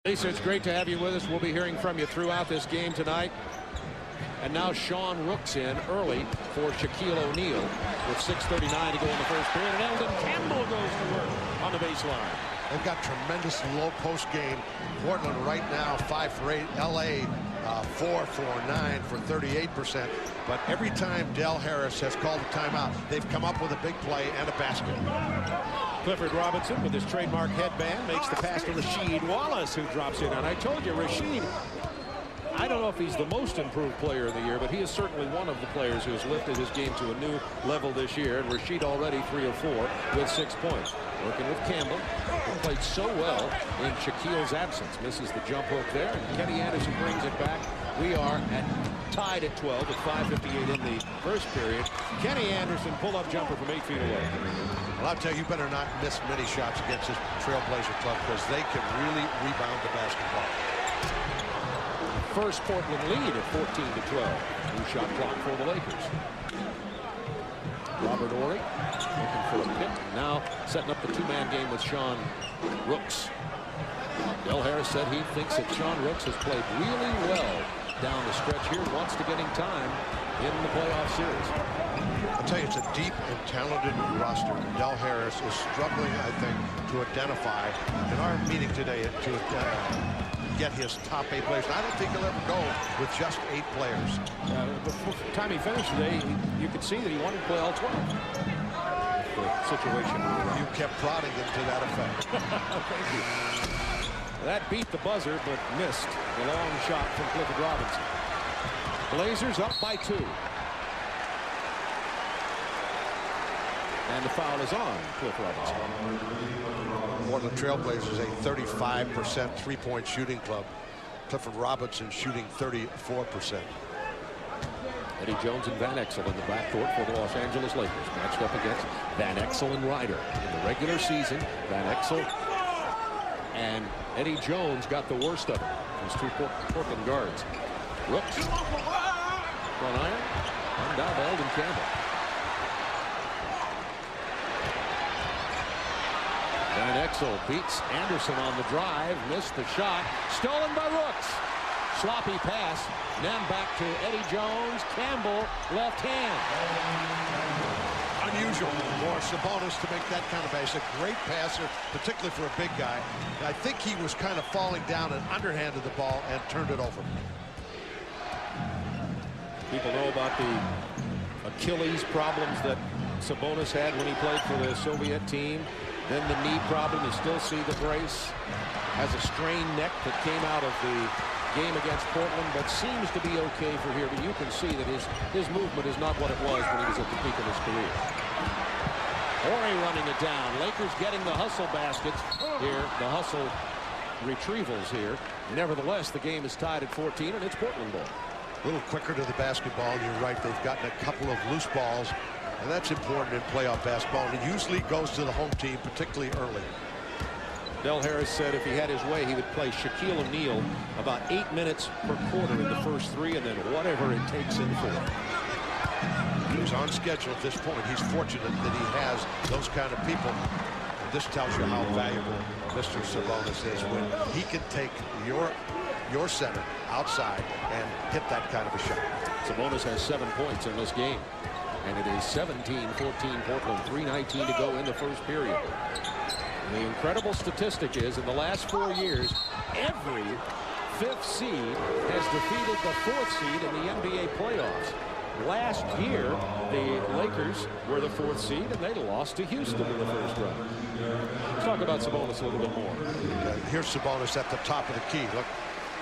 Lisa, it's great to have you with us. We'll be hearing from you throughout this game tonight. And now Sean Rooks in early for Shaquille O'Neal with 6:39 to go in the first period. And Eldon Campbell goes to work on the baseline. They've got tremendous low post game. Portland right now 5 for 8. LA 4 for 9 for 38%. But every time Del Harris has called a timeout, they've come up with a big play and a basket. Clifford Robinson with his trademark headband makes the pass to Rasheed Wallace, who drops in. And I told you, Rasheed, I don't know if he's the most improved player of the year, but he is certainly one of the players who has lifted his game to a new level this year. And Rasheed already 3 of 4 with 6 points. Working with Campbell, who played so well in Shaquille's absence. Misses the jump hook there, and Kenny Anderson brings it back. We are tied at 12 with 5:58 in the first period. Kenny Anderson, pull-up jumper from 8 feet away. Well, I'll tell you, you better not miss many shots against this Trailblazer club because they can really rebound the basketball. First Portland lead at 14 to 12. New shot clock for the Lakers. Robert Horry looking for a pick. Now setting up the two-man game with Sean Rooks. Del Harris said he thinks that Sean Rooks has played really well down the stretch here, wants to get him time in the playoff series. I'll tell you, it's a deep and talented roster. Del Harris is struggling, I think, to identify in our meeting today to get his top 8 players. I don't think he'll ever go with just 8 players. Before the time he finished today, you could see that he wanted to play all 12. The situation. You kept prodding him to that effect. Thank you. That beat the buzzer, but missed the long shot from Clifford Robinson. Blazers up by 2. And the foul is on Cliff Robinson. Portland Trailblazers a 35% three-point shooting club. Clifford Robinson shooting 34%. Eddie Jones and Van Exel in the backcourt for the Los Angeles Lakers, matched up against Van Exel and Ryder. In the regular season, Van Exel and Eddie Jones got the worst of it. These 2 Portland guards. Rooks. Front iron. And down to Eldon Campbell. Van Exel beats Anderson on the drive. Missed the shot. Stolen by Rooks. Sloppy pass. Then back to Eddie Jones. Campbell, left hand. Unusual for Sabonis to make that kind of pass. A great passer, particularly for a big guy. I think he was kind of falling down and underhanded the ball and turned it over. People know about the Achilles problems that Sabonis had when he played for the Soviet team. Then the knee problem. You still see the brace. Has a strained neck that came out of the game against Portland, but seems to be okay for here. But you can see that his movement is not what it was when he was at the peak of his career. Horry running it down. Lakers getting the hustle baskets here. The hustle retrievals here. Nevertheless, the game is tied at 14, and it's Portland ball. A little quicker to the basketball. You're right. They've gotten a couple of loose balls, and that's important in playoff basketball. And it usually goes to the home team, particularly early. Del Harris said if he had his way, he would play Shaquille O'Neal about 8 minutes per quarter in the first 3, and then whatever it takes in the 4th. He's on schedule at this point. He's fortunate that he has those kind of people. And this tells you how valuable Mr. Sabonis is when he can take your center outside and hit that kind of a shot. Sabonis has 7 points in this game, and it is 17-14 Portland, 3:19 to go in the first period. And the incredible statistic is in the last 4 years, every 5th seed has defeated the 4th seed in the NBA playoffs. Last year, the Lakers were the 4th seed, and they lost to Houston in the first round. Let's talk about Sabonis a little bit more. Here's Sabonis at the top of the key.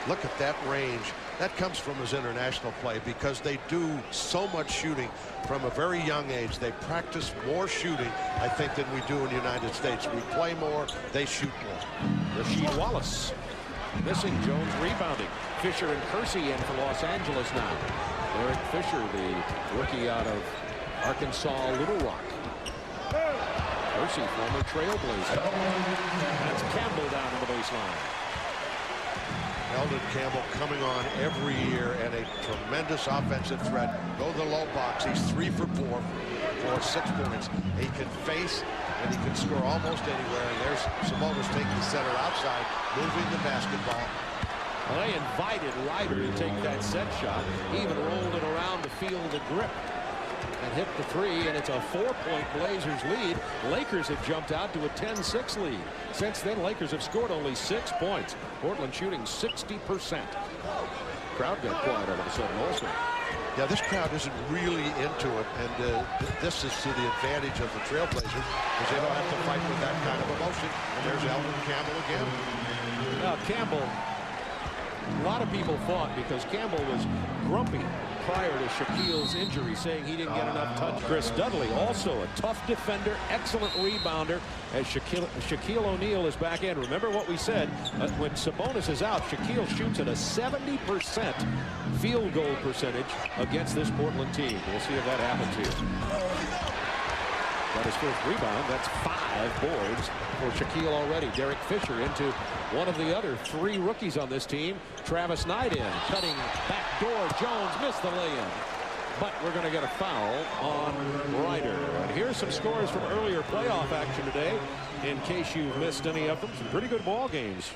Look at that range. That comes from his international play because they do so much shooting from a very young age. They practice more shooting, I think, than we do in the United States. We play more, they shoot more. Rasheed Wallace missing. Jones rebounding. Fisher and Kersey in for Los Angeles now. Eric Fisher, the rookie out of Arkansas Little Rock. Kersey, former Trailblazer. That's Campbell down on the baseline. Eldon Campbell coming on every year and a tremendous offensive threat. Go to the low box. He's 3 for 4. for 6 points. He can face and he can score almost anywhere. And there's Sabonis taking the center outside, moving the basketball. Well, they invited Ryder to take that set shot. He even rolled it around to feel the grip and hit the three, and it's a 4-point Blazers lead. Lakers have jumped out to a 10-6 lead. Since then, Lakers have scored only 6 points. Portland shooting 60%. Crowd got quiet all of a sudden also. Yeah, this crowd isn't really into it, and this is to the advantage of the Trailblazers because they don't have to fight with that kind of emotion. And there's Elvin Campbell again. Now, Campbell, a lot of people thought because Campbell was grumpy prior to Shaquille's injury, saying he didn't get enough touch. Chris Dudley, also a tough defender, excellent rebounder, as Shaquille O'Neal is back in. Remember what we said, when Sabonis is out, Shaquille shoots at a 70% field goal percentage against this Portland team. We'll see if that happens here. Got his first rebound. That's 5 boards for Shaquille already. Derek Fisher into one of the other 3 rookies on this team. Travis Knight in, cutting back door. Jones missed the lay-in. But we're going to get a foul on Ryder. And here's some scores from earlier playoff action today, in case you've missed any of them. Some pretty good ball games.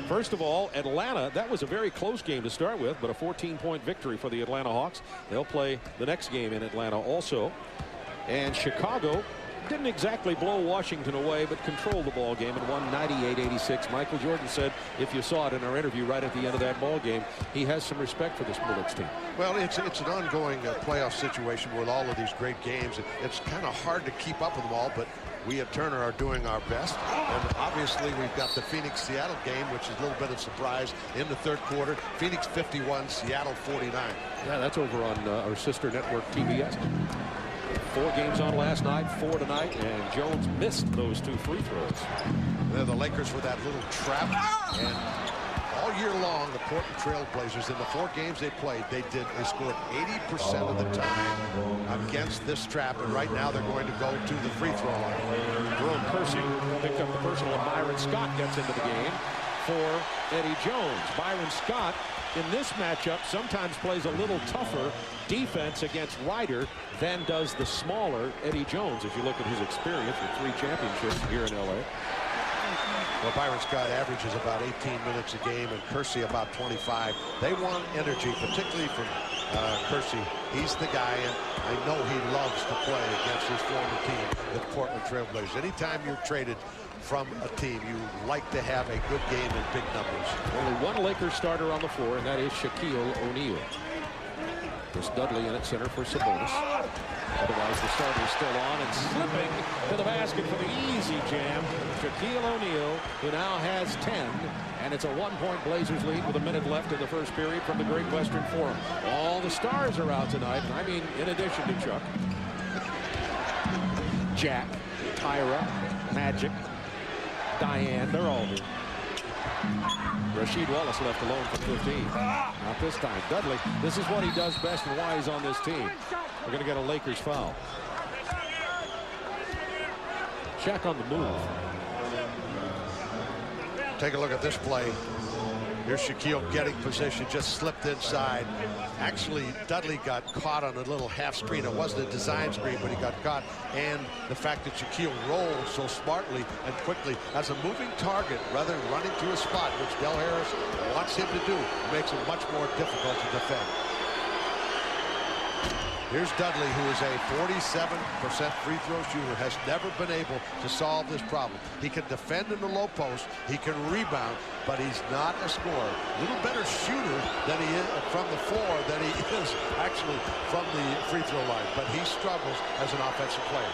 First of all, Atlanta, that was a very close game to start with, but a 14-point victory for the Atlanta Hawks. They'll play the next game in Atlanta also. And Chicago didn't exactly blow Washington away, but controlled the ball game and won 98-86. Michael Jordan said, if you saw it in our interview right at the end of that ball game, he has some respect for this Bullets team. Well, it's an ongoing playoff situation with all of these great games. It's kind of hard to keep up with them all, but we at Turner are doing our best. And obviously, we've got the Phoenix-Seattle game, which is a little bit of surprise in the third quarter. Phoenix 51, Seattle 49. Yeah, that's over on our sister network, TBS. 4 games on last night, 4 tonight, and Jones missed those 2 free throws. They're the Lakers with that little trap, and all year long, the Portland Trailblazers, in the 4 games they played, they scored 80% of the time against this trap, and right now they're going to go to the free throw line. Jerome Kersey picked up the personal, and Byron Scott gets into the game for Eddie Jones. Byron Scott, in this matchup, sometimes plays a little tougher defense against Ryder than does the smaller Eddie Jones, if you look at his experience with 3 championships here in L.A. Well, Byron Scott averages about 18 minutes a game, and Kersey about 25. They want energy, particularly from Kersey. He's the guy, and I know he loves to play against his former team, the Portland Trailblazers. Anytime you're traded from a team, you like to have a good game in big numbers. Only one Lakers starter on the floor, and that is Shaquille O'Neal. Chris Dudley in at center for Sabonis. Otherwise, the starter is still on and slipping to the basket for the easy jam. Shaquille O'Neal, who now has 10, and it's a 1-point Blazers lead with a minute left in the first period from the Great Western Forum. All the stars are out tonight, and I mean in addition to Chuck. Jack, Tyra, Magic, Diane, they're all here. Rasheed Wallace left alone for 15. Not this time. Dudley, this is what he does best and why he's on this team. We're going to get a Lakers foul. Shaq on the move. Take a look at this play. Here's Shaquille getting position, just slipped inside. Actually, Dudley got caught on a little half screen. It wasn't a design screen, but he got caught. And the fact that Shaquille rolled so smartly and quickly as a moving target rather than running to a spot, which Del Harris wants him to do, makes it much more difficult to defend. Here's Dudley, who is a 47% free throw shooter, has never been able to solve this problem. He can defend in the low post, he can rebound, but he's not a scorer. A little better shooter than he is from the floor than he is actually from the free throw line, but he struggles as an offensive player.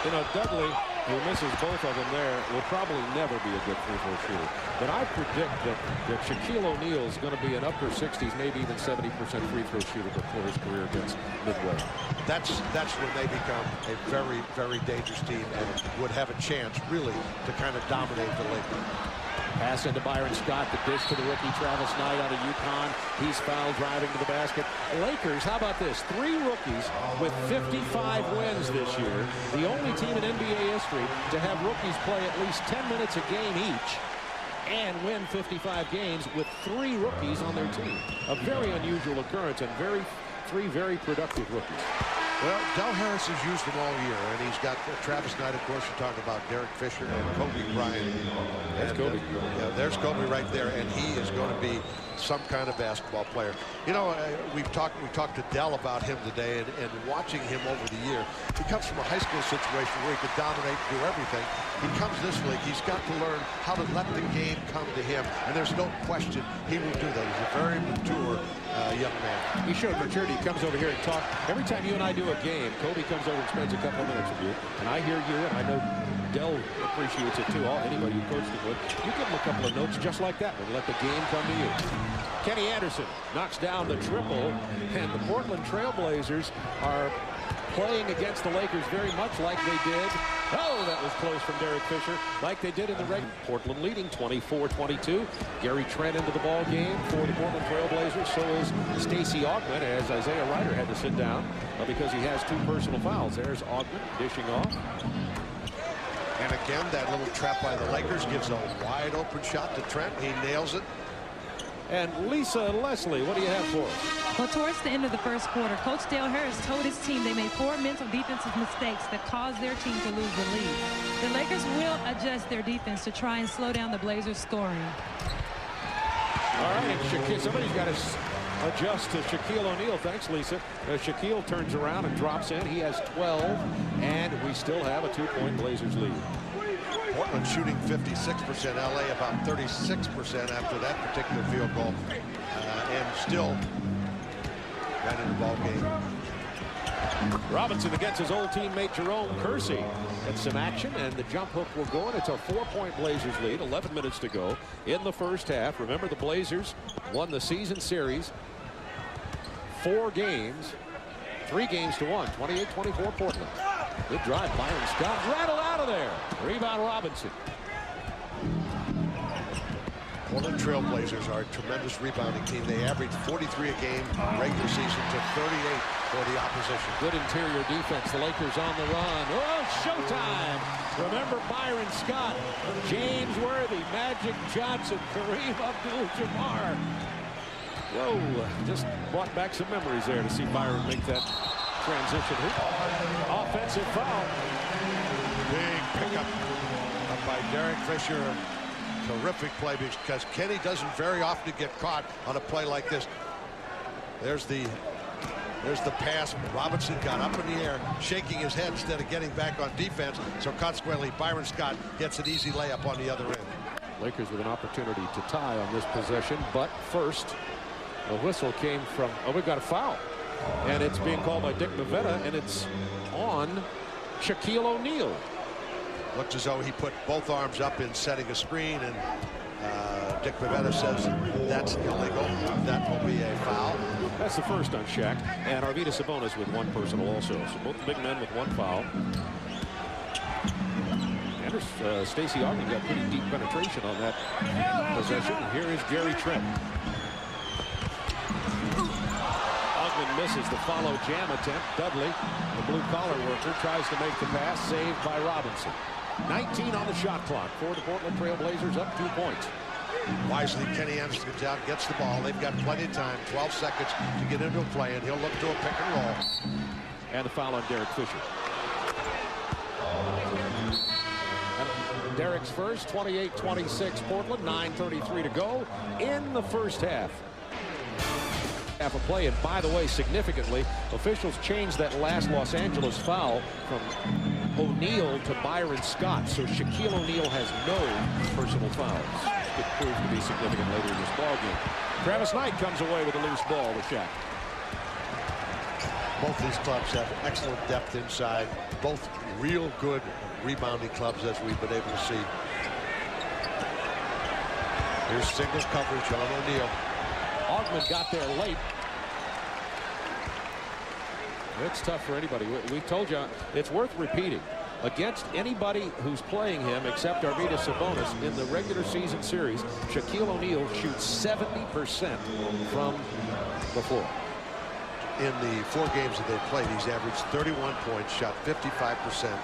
You know, Dudley, who misses both of them there, will probably never be a good free throw shooter. But I predict that Shaquille O'Neal is going to be an upper 60s, maybe even 70% free throw shooter before his career gets midway. That's when they become a very, very dangerous team and would have a chance, really, to kind of dominate the league. Pass into Byron Scott, the dish to the rookie Travis Knight out of UConn. He's fouled driving to the basket. Lakers, how about this? 3 rookies with 55 wins this year. The only team in NBA history to have rookies play at least 10 minutes a game each and win 55 games with 3 rookies on their team. A very unusual occurrence and 3 very productive rookies. Well, Del Harris has used them all year, and he's got Travis Knight, of course. You're talking about Derek Fisher and Kobe Bryant. There's Kobe. Yeah, there's Kobe right there, and he is going to be some kind of basketball player. You know, we talked to Del about him today, and watching him over the year, he comes from a high school situation where he could dominate, do everything. He comes this league, he's got to learn how to let the game come to him, and there's no question he will do that. He's a very mature young man. He showed maturity. He comes over here and talks. Every time you and I do a game, Kobe comes over and spends a couple of minutes with you, and I hear you, and I know Del appreciates it too. Anybody who coached him with, you give him a couple of notes just like that and let the game come to you. Kenny Anderson knocks down the triple, and the Portland Trail Blazers are playing against the Lakers very much like they did. Oh, that was close from Derek Fisher, like they did in the regular. Portland leading 24-22. Gary Trent into the ball game for the Portland Trail Blazers. So is Stacey Augmon, as Isaiah Ryder had to sit down because he has 2 personal fouls. There's Augmon dishing off. And again, that little trap by the Lakers gives a wide open shot to Trent. He nails it. And Lisa Leslie, what do you have for us? Well, towards the end of the first quarter, Coach Dale Harris told his team they made 4 mental defensive mistakes that caused their team to lose the lead. The Lakers will adjust their defense to try and slow down the Blazers' scoring. All right, somebody's got to adjust to Shaquille O'Neal. Thanks, Lisa. Shaquille turns around and drops in. He has 12, and we still have a 2-point Blazers lead. Portland shooting 56%, LA about 36% after that particular field goal, and still right in the ball game. Robinson against his old teammate Jerome Kersey. Gets some action, and the jump hook will go, and it's a 4-point Blazers lead. 11 minutes to go in the first half. Remember, the Blazers won the season series 4 games, 3 games to 1, 28-24 Portland. Good drive, Byron Scott rattled out of there. Rebound Robinson. Portland Trail Blazers are a tremendous rebounding team. They average 43 a game regular season to 38 for the opposition. Good interior defense. The Lakers on the run. Oh, showtime. Remember Byron Scott, James Worthy, Magic Johnson, Kareem Abdul-Jabbar. Whoa, just brought back some memories there to see Byron make that transition hoop. Offensive foul. Big pickup up by Derek Fisher. Terrific play because Kenny doesn't very often get caught on a play like this. There's the pass. Robinson got up in the air, shaking his head instead of getting back on defense. So consequently, Byron Scott gets an easy layup on the other end. Lakers with an opportunity to tie on this possession, but first, the whistle came from, oh, we've got a foul. And it's being called by Dick Bavetta, and it's on Shaquille O'Neal. Looks as though he put both arms up in setting a screen, and Dick Bavetta says that's illegal. That will be a foul. That's the first on Shaq, and Arvydas Sabonis with 1 personal also. So both big men with 1 foul. And Stacey Augmon got pretty deep penetration on that possession. Here is Gary Trent. Misses the follow jam attempt. Dudley, the blue-collar worker, tries to make the pass, saved by Robinson. 19 on the shot clock for the Portland Trail Blazers, up 2 points. Wisely, Kenny Anderson comes out, gets the ball. They've got plenty of time, 12 seconds to get into a play, and he'll look to a pick and roll. And the foul on Derek Fisher. And Derek's first, 28-26 Portland, 9:33 to go in the first half. Half a play, and by the way, significantly, officials changed that last Los Angeles foul from O'Neal to Byron Scott, so Shaquille O'Neal has no personal fouls. It proved to be significant later in this ball game. Travis Knight comes away with a loose ball with Shaq. Both these clubs have excellent depth inside. Both real good rebounding clubs, as we've been able to see. Here's single coverage on O'Neal. Augmon got there late. It's tough for anybody. We told you it's worth repeating. Against anybody who's playing him except Arvydas Sabonis in the regular season series, Shaquille O'Neal shoots 70% from the floor. In the 4 games that they've played, he's averaged 31 points, shot 55%,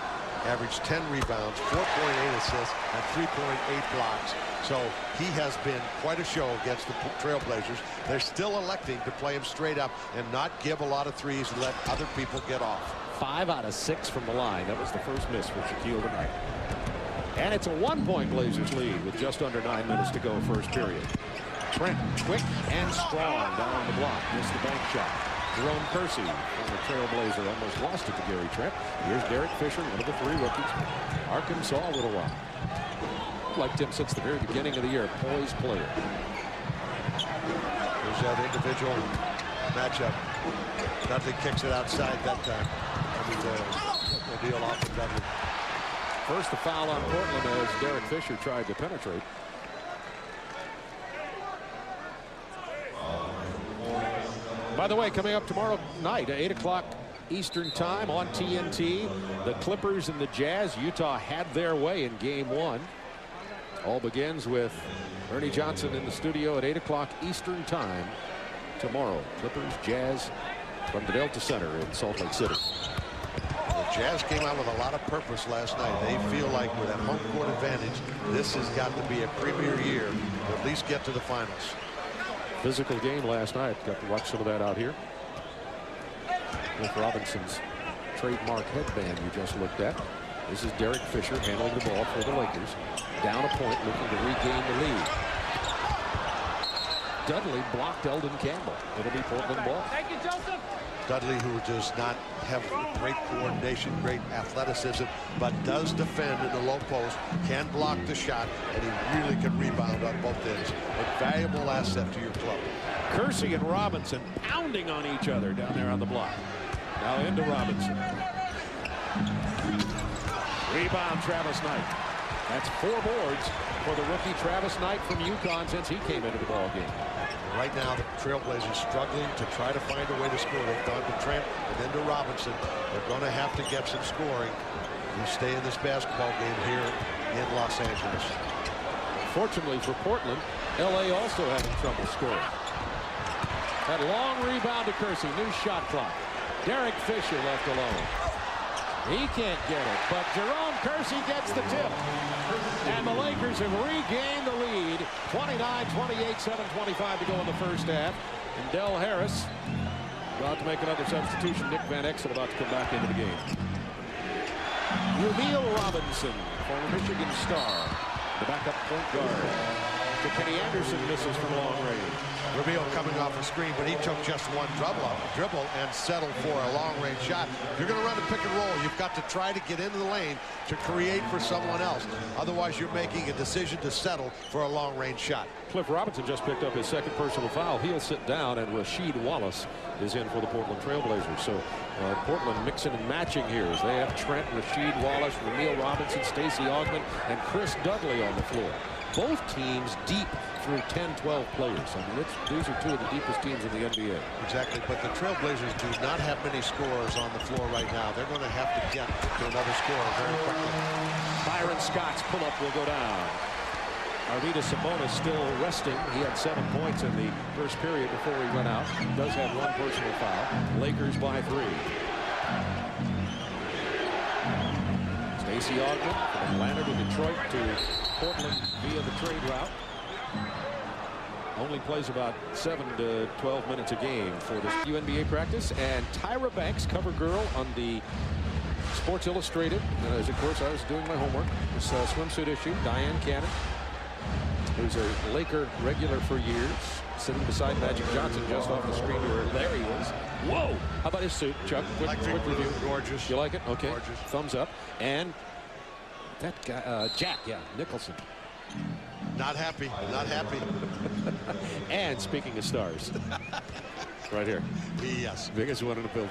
averaged 10 rebounds, 4.8 assists, and 3.8 blocks. So he has been quite a show against the Trailblazers. They're still electing to play him straight up and not give a lot of threes and let other people get off. 5 out of 6 from the line. That was the first miss for Shaquille tonight. And it's a 1-point Blazers lead with just under 9 minutes to go first period. Trent, quick and strong down the block. Missed the bank shot. Jerome Kersey, former Trailblazer, almost lost it to Gary Trent. Here's Derek Fisher, one of the 3 rookies. Arkansas a little while. Liked him since the very beginning of the year. Poised player. There's that individual matchup. Dudley kicks it outside that time. I mean, the deal off of Dudley. First the foul on Portland as Derek Fisher tried to penetrate. By the way, coming up tomorrow night at 8 o'clock Eastern time on TNT, the Clippers and the Jazz. Utah had their way in game 1. All begins with Ernie Johnson in the studio at 8 o'clock Eastern time tomorrow. Clippers, Jazz from the Delta Center in Salt Lake City. The Jazz came out with a lot of purpose last night. They feel like with that home court advantage, this has got to be a premier year to at least get to the finals. Physical game last night. Got to watch some of that out here. Cliff Robinson's trademark headband you just looked at. This is Derek Fisher handling the ball for the Lakers. Down a point, looking to regain the lead. Dudley blocked Eldon Campbell. It'll be Portland ball. Thank you, Joseph. Dudley, who does not have great coordination, great athleticism, but does defend in the low post, can block the shot, and he really can rebound on both ends. A valuable asset to your club. Kersey and Robinson pounding on each other down there on the block. Now into Robinson. Rebound, Travis Knight. That's 4 boards for the rookie Travis Knight from UConn since he came into the ball game. Right now, the Trailblazers struggling to try to find a way to score. They've gone to Trent and then to Robinson. They're going to have to get some scoring to stay in this basketball game here in Los Angeles. Fortunately for Portland, LA also having trouble scoring. That long rebound to Kersey. New shot clock. Derek Fisher left alone. He can't get it, but Jerome Kersey gets the tip. And the Lakers have regained the lead. 29-28, 7:25 to go in the first half. And Del Harris about to make another substitution. Nick Van Exel about to come back into the game. Rumeal Robinson, former Michigan star, the backup point guard. To Kenny Anderson misses from long range. Rumeal coming off a screen, but he took just one dribble and settled for a long-range shot. If you're going to run a pick and roll, you've got to try to get into the lane to create for someone else. Otherwise, you're making a decision to settle for a long-range shot. Cliff Robinson just picked up his second personal foul. He'll sit down, and Rasheed Wallace is in for the Portland Trailblazers. So Portland mixing and matching here as they have Trent, Rasheed Wallace, Rumeal Robinson, Stacey Augmon, and Chris Dudley on the floor. Both teams deep through 10, 12 players. I mean, these are 2 of the deepest teams in the NBA. Exactly, but the Trailblazers do not have many scorers on the floor right now. They're going to have to get to another scorer very quickly. Byron Scott's pull-up will go down. Arvydas Sabonis still resting. He had 7 points in the first period before he went out. He does have 1 personal foul. Lakers by 3. Stacey Augmon from Atlanta to Detroit to Portland via the trade route. Only plays about 7 to 12 minutes a game for this UNBA practice. And Tyra Banks, cover girl on the Sports Illustrated, as of course I was doing my homework, this swimsuit issue. Diane Cannon, who's a Laker regular for years, sitting beside Magic Johnson just off the screen here. There he is. Whoa! How about his suit, Chuck? Quick review. Gorgeous. You like it? Okay. Gorgeous. Thumbs up. And that guy, Jack, Nicholson. Not happy. Not happy. And speaking of stars, right here. Yes. Biggest one in the building.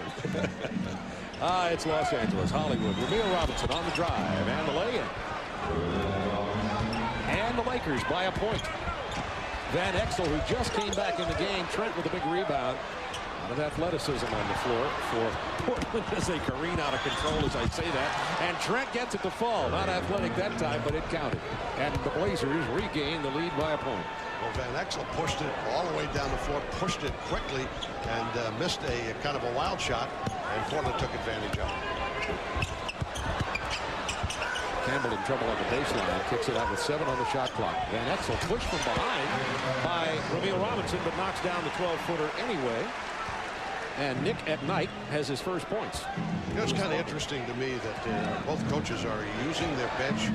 It's Los Angeles, Hollywood. Rumeal Robinson on the drive and the lay-in. And the Lakers by a point. Van Exel, who just came back in the game. Trent with a big rebound. A lot of athleticism on the floor for Portland as they careen out of control, as I say that. And Trent gets it to fall. Not athletic that time, but it counted. And the Blazers regain the lead by a point. Well, Van Exel pushed it all the way down the floor, pushed it quickly, and missed a kind of a wild shot, and Portland took advantage of it. Campbell in trouble on the baseline. Kicks it out with 7 on the shot clock. Van Exel pushed from behind by Ramil Robinson, but knocks down the 12-footer anyway. And Nick at Night has his first points. You know, it's kind of interesting to me that both coaches are using their bench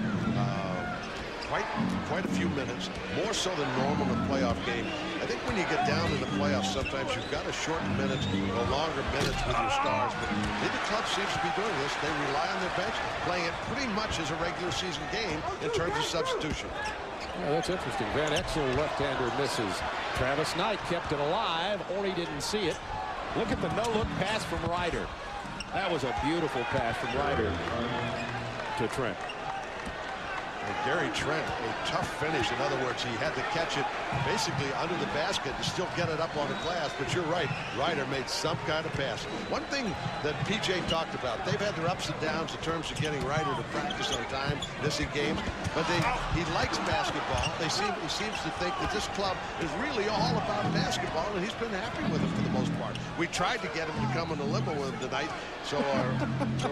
quite a few minutes, more so than normal in a playoff game. I think when you get down in the playoffs, sometimes you've got to shorten minutes, go longer minutes with your stars. But neither club seems to be doing this. They rely on their bench, playing it pretty much as a regular season game in terms of substitution. Yeah, that's interesting. Van Exel, left-hander, misses. Travis Knight kept it alive, or he didn't see it. Look at the no-look pass from Ryder. That was a beautiful pass from Ryder to Trent. And Gary Trent, a tough finish. In other words, he had to catch it basically under the basket to still get it up on the glass. But you're right, Ryder made some kind of pass. One thing that PJ talked about, they've had their ups and downs in terms of getting Ryder to practice on time, missing games. But he likes basketball. He seems to think that this club is really all about basketball, and he's been happy with it for the most part. We tried to get him to come in the limo with him tonight, so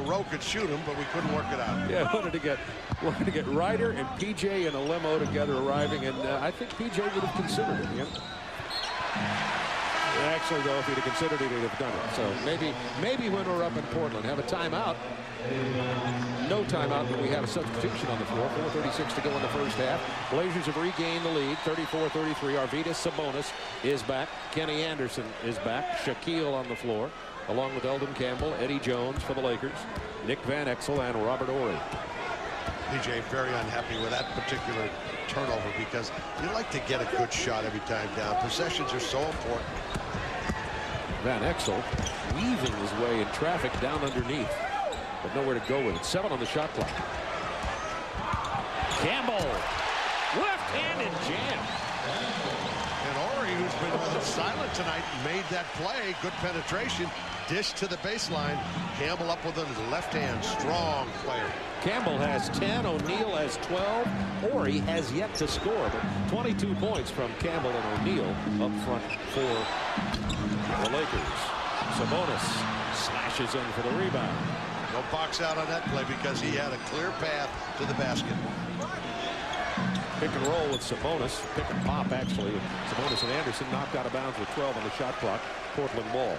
Rowe could shoot him, but we couldn't work it out. Yeah, wanted to get Ryder and PJ in a limo together arriving, and I think PJ would have considered it. Yeah. Actually, though, if he'd have considered it, he'd have done it. So maybe when we're up in Portland, have a timeout. No timeout, but we have a substitution on the floor. 4:36 to go in the first half. Blazers have regained the lead, 34-33. Arvydas Sabonis is back. Kenny Anderson is back. Shaquille on the floor, along with Eldon Campbell, Eddie Jones for the Lakers, Nick Van Exel, and Robert Horry. PJ very unhappy with that particular turnover because you like to get a good shot every time down. Possessions are so important. Van Exel weaving his way in traffic down underneath, but nowhere to go with it. 7 on the shot clock. Campbell, left-handed jam. And Horry, who's been silent tonight, made that play. Good penetration. Dish to the baseline. Campbell up with his left hand. Strong player. Campbell has 10. O'Neal has 12. Horry has yet to score, but 22 points from Campbell and O'Neal up front for the Lakers. Sabonis slashes in for the rebound. No box out on that play because he had a clear path to the basket. Pick and roll with Sabonis. Pick and pop, actually. Sabonis and Anderson knocked out of bounds with 12 on the shot clock. Portland ball.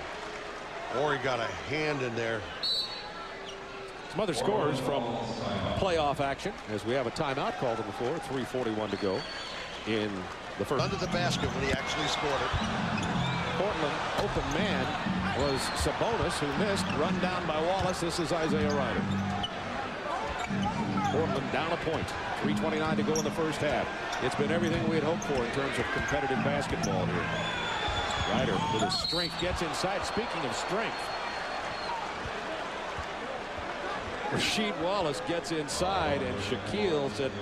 Horry got a hand in there. Some other scores from playoff action as we have a timeout called on the floor. 3:41 to go in the first. Under the basket when he actually scored it. Portland open man was Sabonis, who missed. Run down by Wallace. This is Isaiah Ryder. Portland down a point. 3:29 to go in the first half. It's been everything we had hoped for in terms of competitive basketball here. Ryder with his strength gets inside. Speaking of strength, Rasheed Wallace gets inside, and Shaquille said,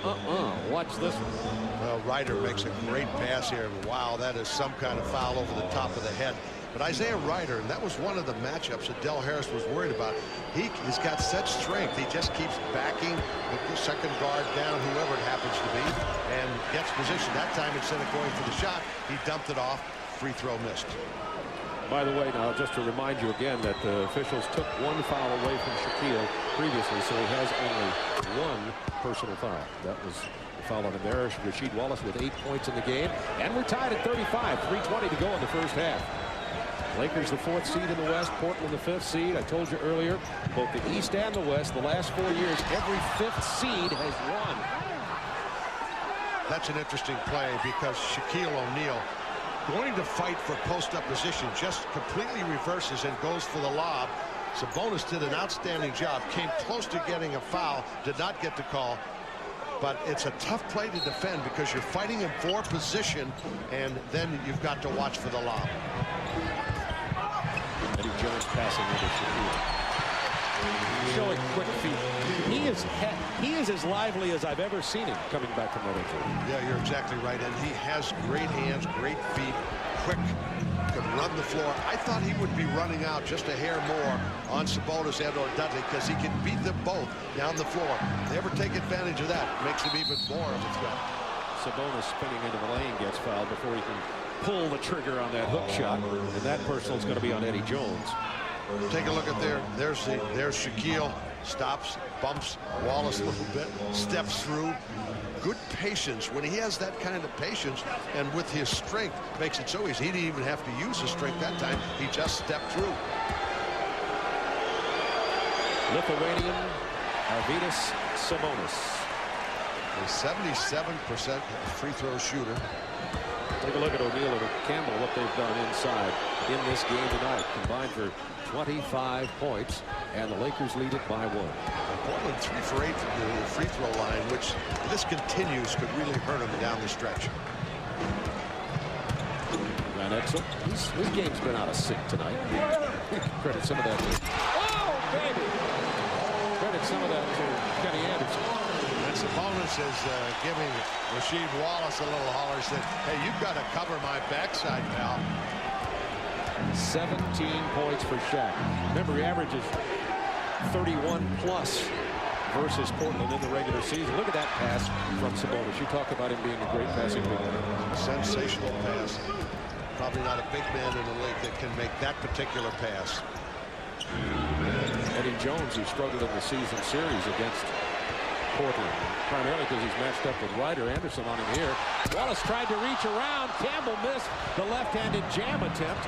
watch this one. Well, Ryder makes a great pass here. Wow, that is some kind of foul over the top of the head. But Isaiah Ryder, and that was one of the matchups that Del Harris was worried about. He's got such strength. He just keeps backing the second guard down, whoever it happens to be, and gets position. That time, instead of going for the shot, he dumped it off. Free throw missed. By the way, now, just to remind you again that the officials took one foul away from Shaquille previously, so he has only one personal foul. That was the foul on him there. Rasheed Wallace with 8 points in the game. And we're tied at 35. 3:20 to go in the first half. Lakers the 4th seed in the West, Portland the 5th seed. I told you earlier, both the East and the West, the last 4 years, every 5th seed has won. That's an interesting play because Shaquille O'Neal, going to fight for post-up position, just completely reverses and goes for the lob. Sabonis did an outstanding job, came close to getting a foul, did not get the call. But it's a tough play to defend because you're fighting him for position, and then you've got to watch for the lob. Eddie Jones passing into Shaquille. Showing quick feet. He is as lively as I've ever seen him coming back from that injury. Yeah, you're exactly right. And he has great hands, great feet, quick, can run the floor. I thought he would be running out just a hair more on Sabonis and or Dudley because he can beat them both down the floor. They ever take advantage of that, makes him even more of a threat. Sabonis spinning into the lane gets fouled before he can pull the trigger on that hook shot, and that personal is going to be on Eddie Jones. Take a look at there. There's Shaquille. stops, bumps Wallace a little bit, steps through. Good patience. When he has that kind of patience and with his strength, makes it so easy. He didn't even have to use his strength that time. He just stepped through. Lithuanian Arvydas Sabonis. A 77% free throw shooter. Take a look at O'Neal and Campbell, what they've done inside in this game tonight. Combined for 25 points, and the Lakers lead it by 1. Portland 3 for 8 from the free throw line, which, if this continues, could really hurt them down the stretch. Van Exel, his game's been out of sync tonight. Credit some of that. Oh, baby! Credit some of that to Kenny Anderson. And Sabonis is giving Rasheed Wallace a little holler, said, hey, you've got to cover my backside, pal. 17 points for Shaq. Remember, he averages 31 plus versus Portland in the regular season. Look at that pass from Sabonis. You talk about him being a great passing big man. Sensational pass. Probably not a big man in the league that can make that particular pass. Eddie Jones, who struggled in the season series against Portland, primarily because he's matched up with Ryder. Anderson on him here. Wallace tried to reach around. Campbell missed the left-handed jam attempt.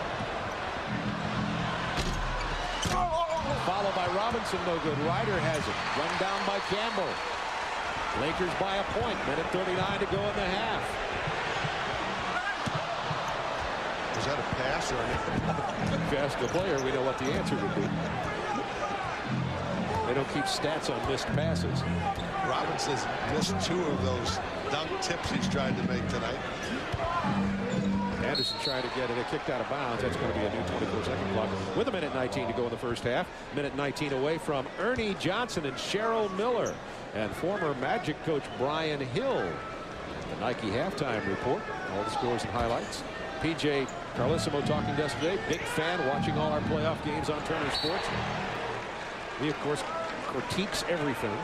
Followed by Robinson, no good. Ryder has it. Run down by Campbell. Lakers by a point. Minute 39 to go in the half. Was that a pass or anything? If you ask the player, we know what the answer would be. They don't keep stats on missed passes. Robinson's missed 2 of those dunk tips he's tried to make tonight. Anderson trying to get it kicked out of bounds. That's going to be a new 24-second clock with a minute 19 to go in the first half. Minute 19 away from Ernie Johnson and Cheryl Miller and former Magic coach Brian Hill. The Nike halftime report. All the scores and highlights. PJ Carlissimo talking to us today. Big fan, watching all our playoff games on Turner Sports. He, of course, critiques everything.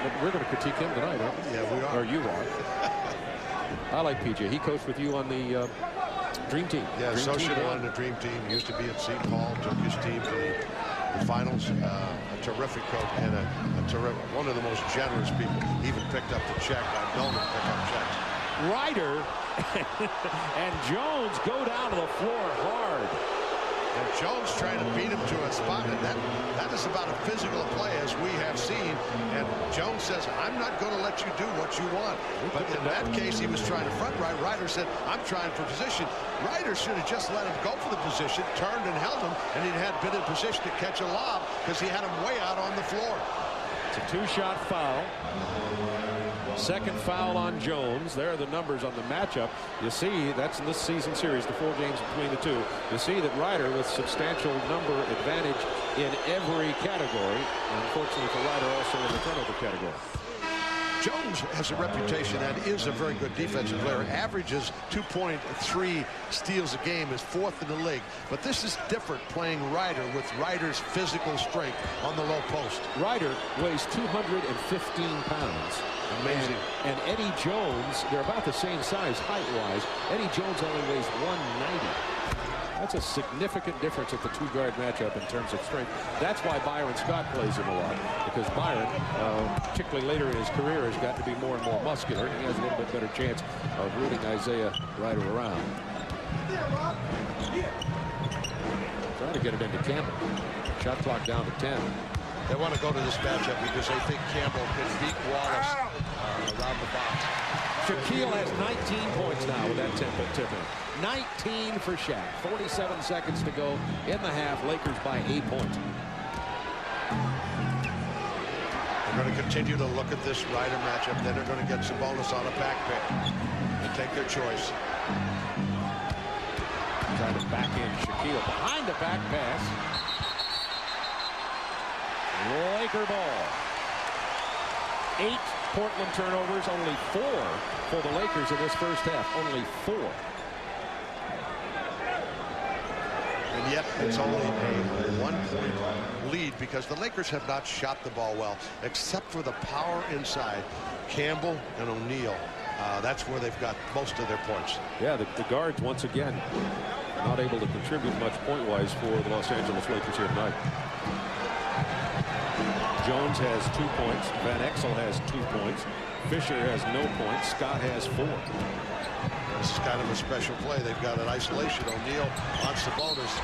But we're going to critique him tonight, aren't we? Yeah, we are. Or you are. I like PJ. He coached with you on the Dream Team. Yeah, associate on the Dream Team. Used to be at St. Paul. Took his team to the finals. A terrific coach and a terrific, one of the most generous people. Even picked up the check. I've known him pick up checks. Ryder and Jones go down to the floor hard. And Jones trying to beat him to a spot, and that is about a physical play as we have seen. And Jones says, I'm not going to let you do what you want. But in that case, he was trying to front right. Ryder said, I'm trying for position. Ryder should have just let him go for the position, turned and held him, and he'd had been in position to catch a lob because he had him way out on the floor. It's a 2-shot foul. Second foul on Jones. There are the numbers on the matchup. You see, that's in this season series, the 4 games between the two. You see that Ryder with substantial number advantage in every category. And unfortunately for Ryder, also in the turnover category. Jones has a reputation and is a very good defensive player. Averages 2.3 steals a game, is 4th in the league. But this is different playing Ryder with Ryder's physical strength on the low post. Ryder weighs 215 pounds. Amazing. And Eddie Jones, they're about the same size height-wise. Eddie Jones only weighs 190. That's a significant difference at the 2-guard matchup in terms of strength. That's why Byron Scott plays him a lot, because Byron, particularly later in his career, has got to be more and more muscular. He has a little bit better chance of rooting Isaiah Ryder around. Trying to get it into Campbell. Shot clock down to 10. They want to go to this matchup because they think Campbell can beat Wallace around the box. Shaquille has 19 points now with that 10-foot tip-in. 19 for Shaq. 47 seconds to go in the half. Lakers by 8 points. They're going to continue to look at this Ryder matchup. Then they're going to get Sabonis on a back pick and take their choice. Trying to back in Shaquille behind the back pass. Laker ball. 8 Portland turnovers, only 4 for the Lakers in this first half. Only 4. And yet it's only a 1-point lead because the Lakers have not shot the ball well, except for the power inside. Campbell and O'Neal. That's where they've got most of their points. Yeah, the guards once again not able to contribute much point-wise for the Los Angeles Lakers here tonight. Jones has 2 points. Van Exel has 2 points. Fisher has no points. Scott has 4. This is kind of a special play. They've got an isolation. O'Neal on Sabonis.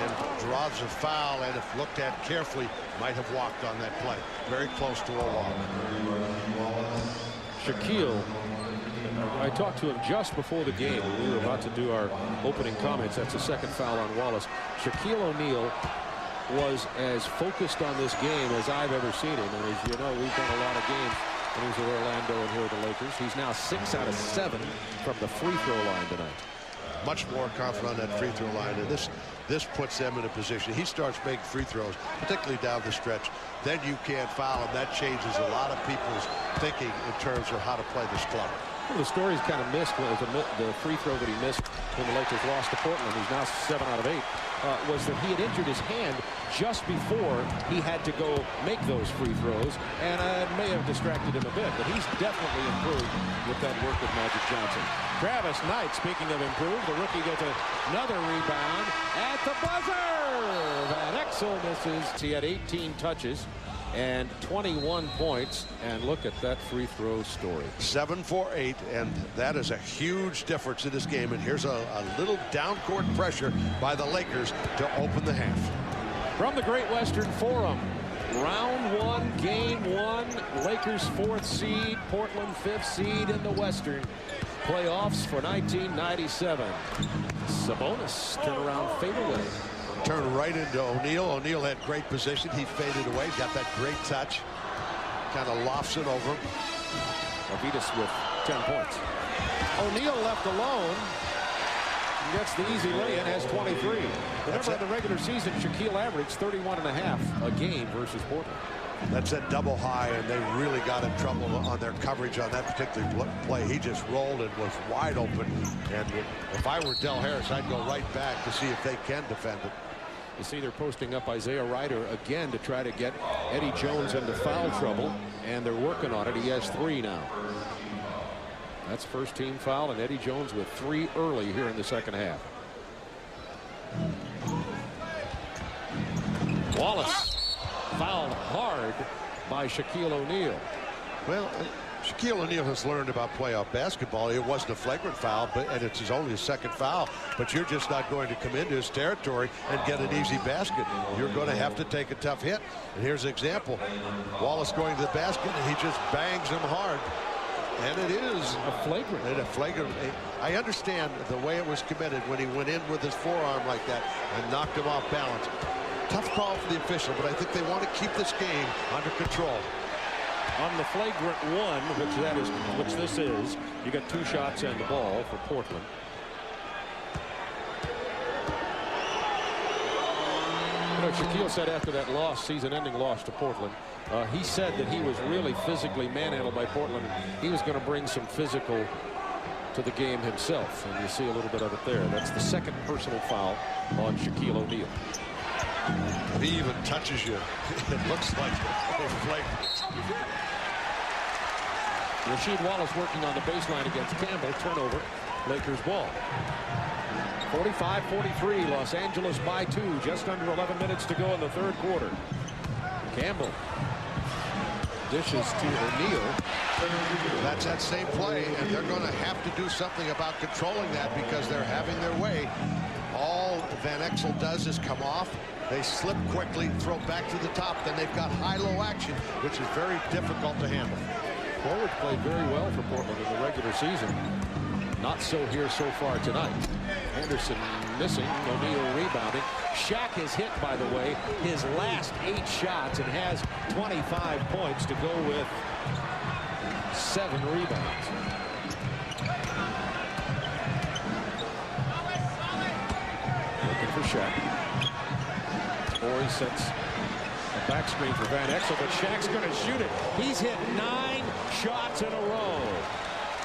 And draws a foul, and if looked at carefully, might have walked on that play. Very close to a walk. Shaquille, I talked to him just before the game. We were about to do our opening comments. That's the second foul on Wallace. Shaquille O'Neal was as focused on this game as I've ever seen him. And as you know, we've done a lot of games when he's with Orlando and here with the Lakers. He's now 6 out of 7 from the free throw line tonight. Much more confident on that free throw line, and this puts them in a position. He starts making free throws, particularly down the stretch. Then you can't foul him. That changes a lot of people's thinking in terms of how to play this club. Well, the story's kind of missed was the free throw that he missed when the Lakers lost to Portland. He's now 7 out of 8. Was that he had injured his hand just before he had to go make those free throws, and it may have distracted him a bit, but he's definitely improved with that work with Magic Johnson. Travis Knight, speaking of improved, the rookie gets another rebound at the buzzer. Van Exel misses. He had 18 touches and 21 points, and look at that free throw story. 7 for 8, and that is a huge difference in this game. And here's a little down court pressure by the Lakers to open the half. From the Great Western Forum, round 1, game 1, Lakers 4th seed, Portland 5th seed in the Western playoffs for 1997. Sabonis turnaround fadeaway. Turned right into O'Neal. O'Neal had great position. He faded away. Got that great touch. Kind of lofts it over him. Arvidas with 10 points. O'Neal left alone. Gets the easy lay-in, has 23. Remember, in the regular season, Shaquille averaged 31.5 a game versus Portland. That's a double high, and they really got in trouble on their coverage on that particular play. He just rolled and was wide open. And if I were Del Harris, I'd go right back to see if they can defend it. You see they're posting up Isaiah Ryder again to try to get Eddie Jones into foul trouble, and they're working on it. He has 3 now. That's first team foul, and Eddie Jones with 3 early here in the second half. Wallace fouled hard by Shaquille O'Neal. Well, Shaquille O'Neal has learned about playoff basketball. It wasn't a flagrant foul, and it's only his second foul. But you're just not going to come into his territory and get an easy basket. You're going to have to take a tough hit. And here's an example. Wallace going to the basket, and he just bangs him hard. And it is a flagrant. I understand the way it was committed when he went in with his forearm like that and knocked him off balance. Tough call for the official, but I think they want to keep this game under control. On the flagrant one, which this is, you got 2 shots and the ball for Portland. You know, Shaquille said after that loss, season-ending loss to Portland, he said that he was really physically manhandled by Portland. He was going to bring some physical to the game himself, and you see a little bit of it there. That's the second personal foul on Shaquille O'Neal. If he even touches you, it looks like a flagrant. Rasheed Wallace working on the baseline against Campbell. Turnover, Lakers ball. 45-43, Los Angeles by 2. Just under 11 minutes to go in the third quarter. Campbell dishes to O'Neal. That's that same play, and they're going to have to do something about controlling that because they're having their way. All Van Exel does is come off. They slip quickly, throw back to the top. Then they've got high-low action, which is very difficult to handle. Forwards played very well for Portland in the regular season. Not so here so far tonight. Anderson missing. O'Neal rebounding. Shaq has hit, by the way, his last 8 shots and has 25 points to go with 7 rebounds. Looking for Shaq. He sets a back screen for Van Exel, but Shaq's going to shoot it. He's hit 9 shots in a row.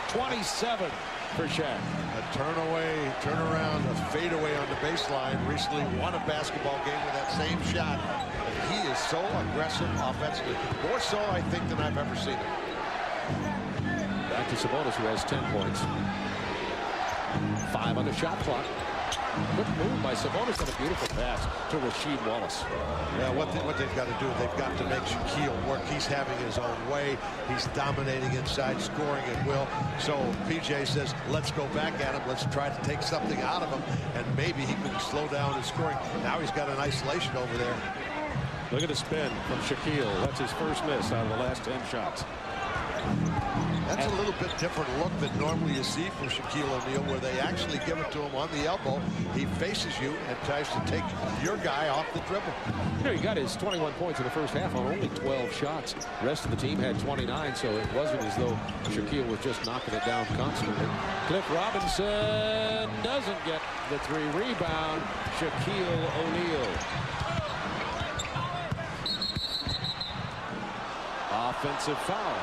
27 for Shaq. A turnaround, a fadeaway on the baseline. Recently won a basketball game with that same shot. And he is so aggressive offensively. More so, I think, than I've ever seen him. Back to Sabonis, who has 10 points. 5 on the shot clock. Good move by Sabonis and a beautiful pass to Rasheed Wallace. Yeah, what they've got to do, they've got to make Shaquille work. He's having his own way. He's dominating inside, scoring at will. So PJ says, let's go back at him. Let's try to take something out of him, and maybe he can slow down his scoring. Now he's got an isolation over there. Look at the spin from Shaquille. That's his first miss out of the last 10 shots. That's a little bit different look than normally you see from Shaquille O'Neal, where they actually give it to him on the elbow. He faces you and tries to take your guy off the dribble. You know, he got his 21 points in the first half on only 12 shots. The rest of the team had 29, so it wasn't as though Shaquille was just knocking it down constantly. Cliff Robinson doesn't get the 3. Rebound, Shaquille O'Neal. Offensive foul.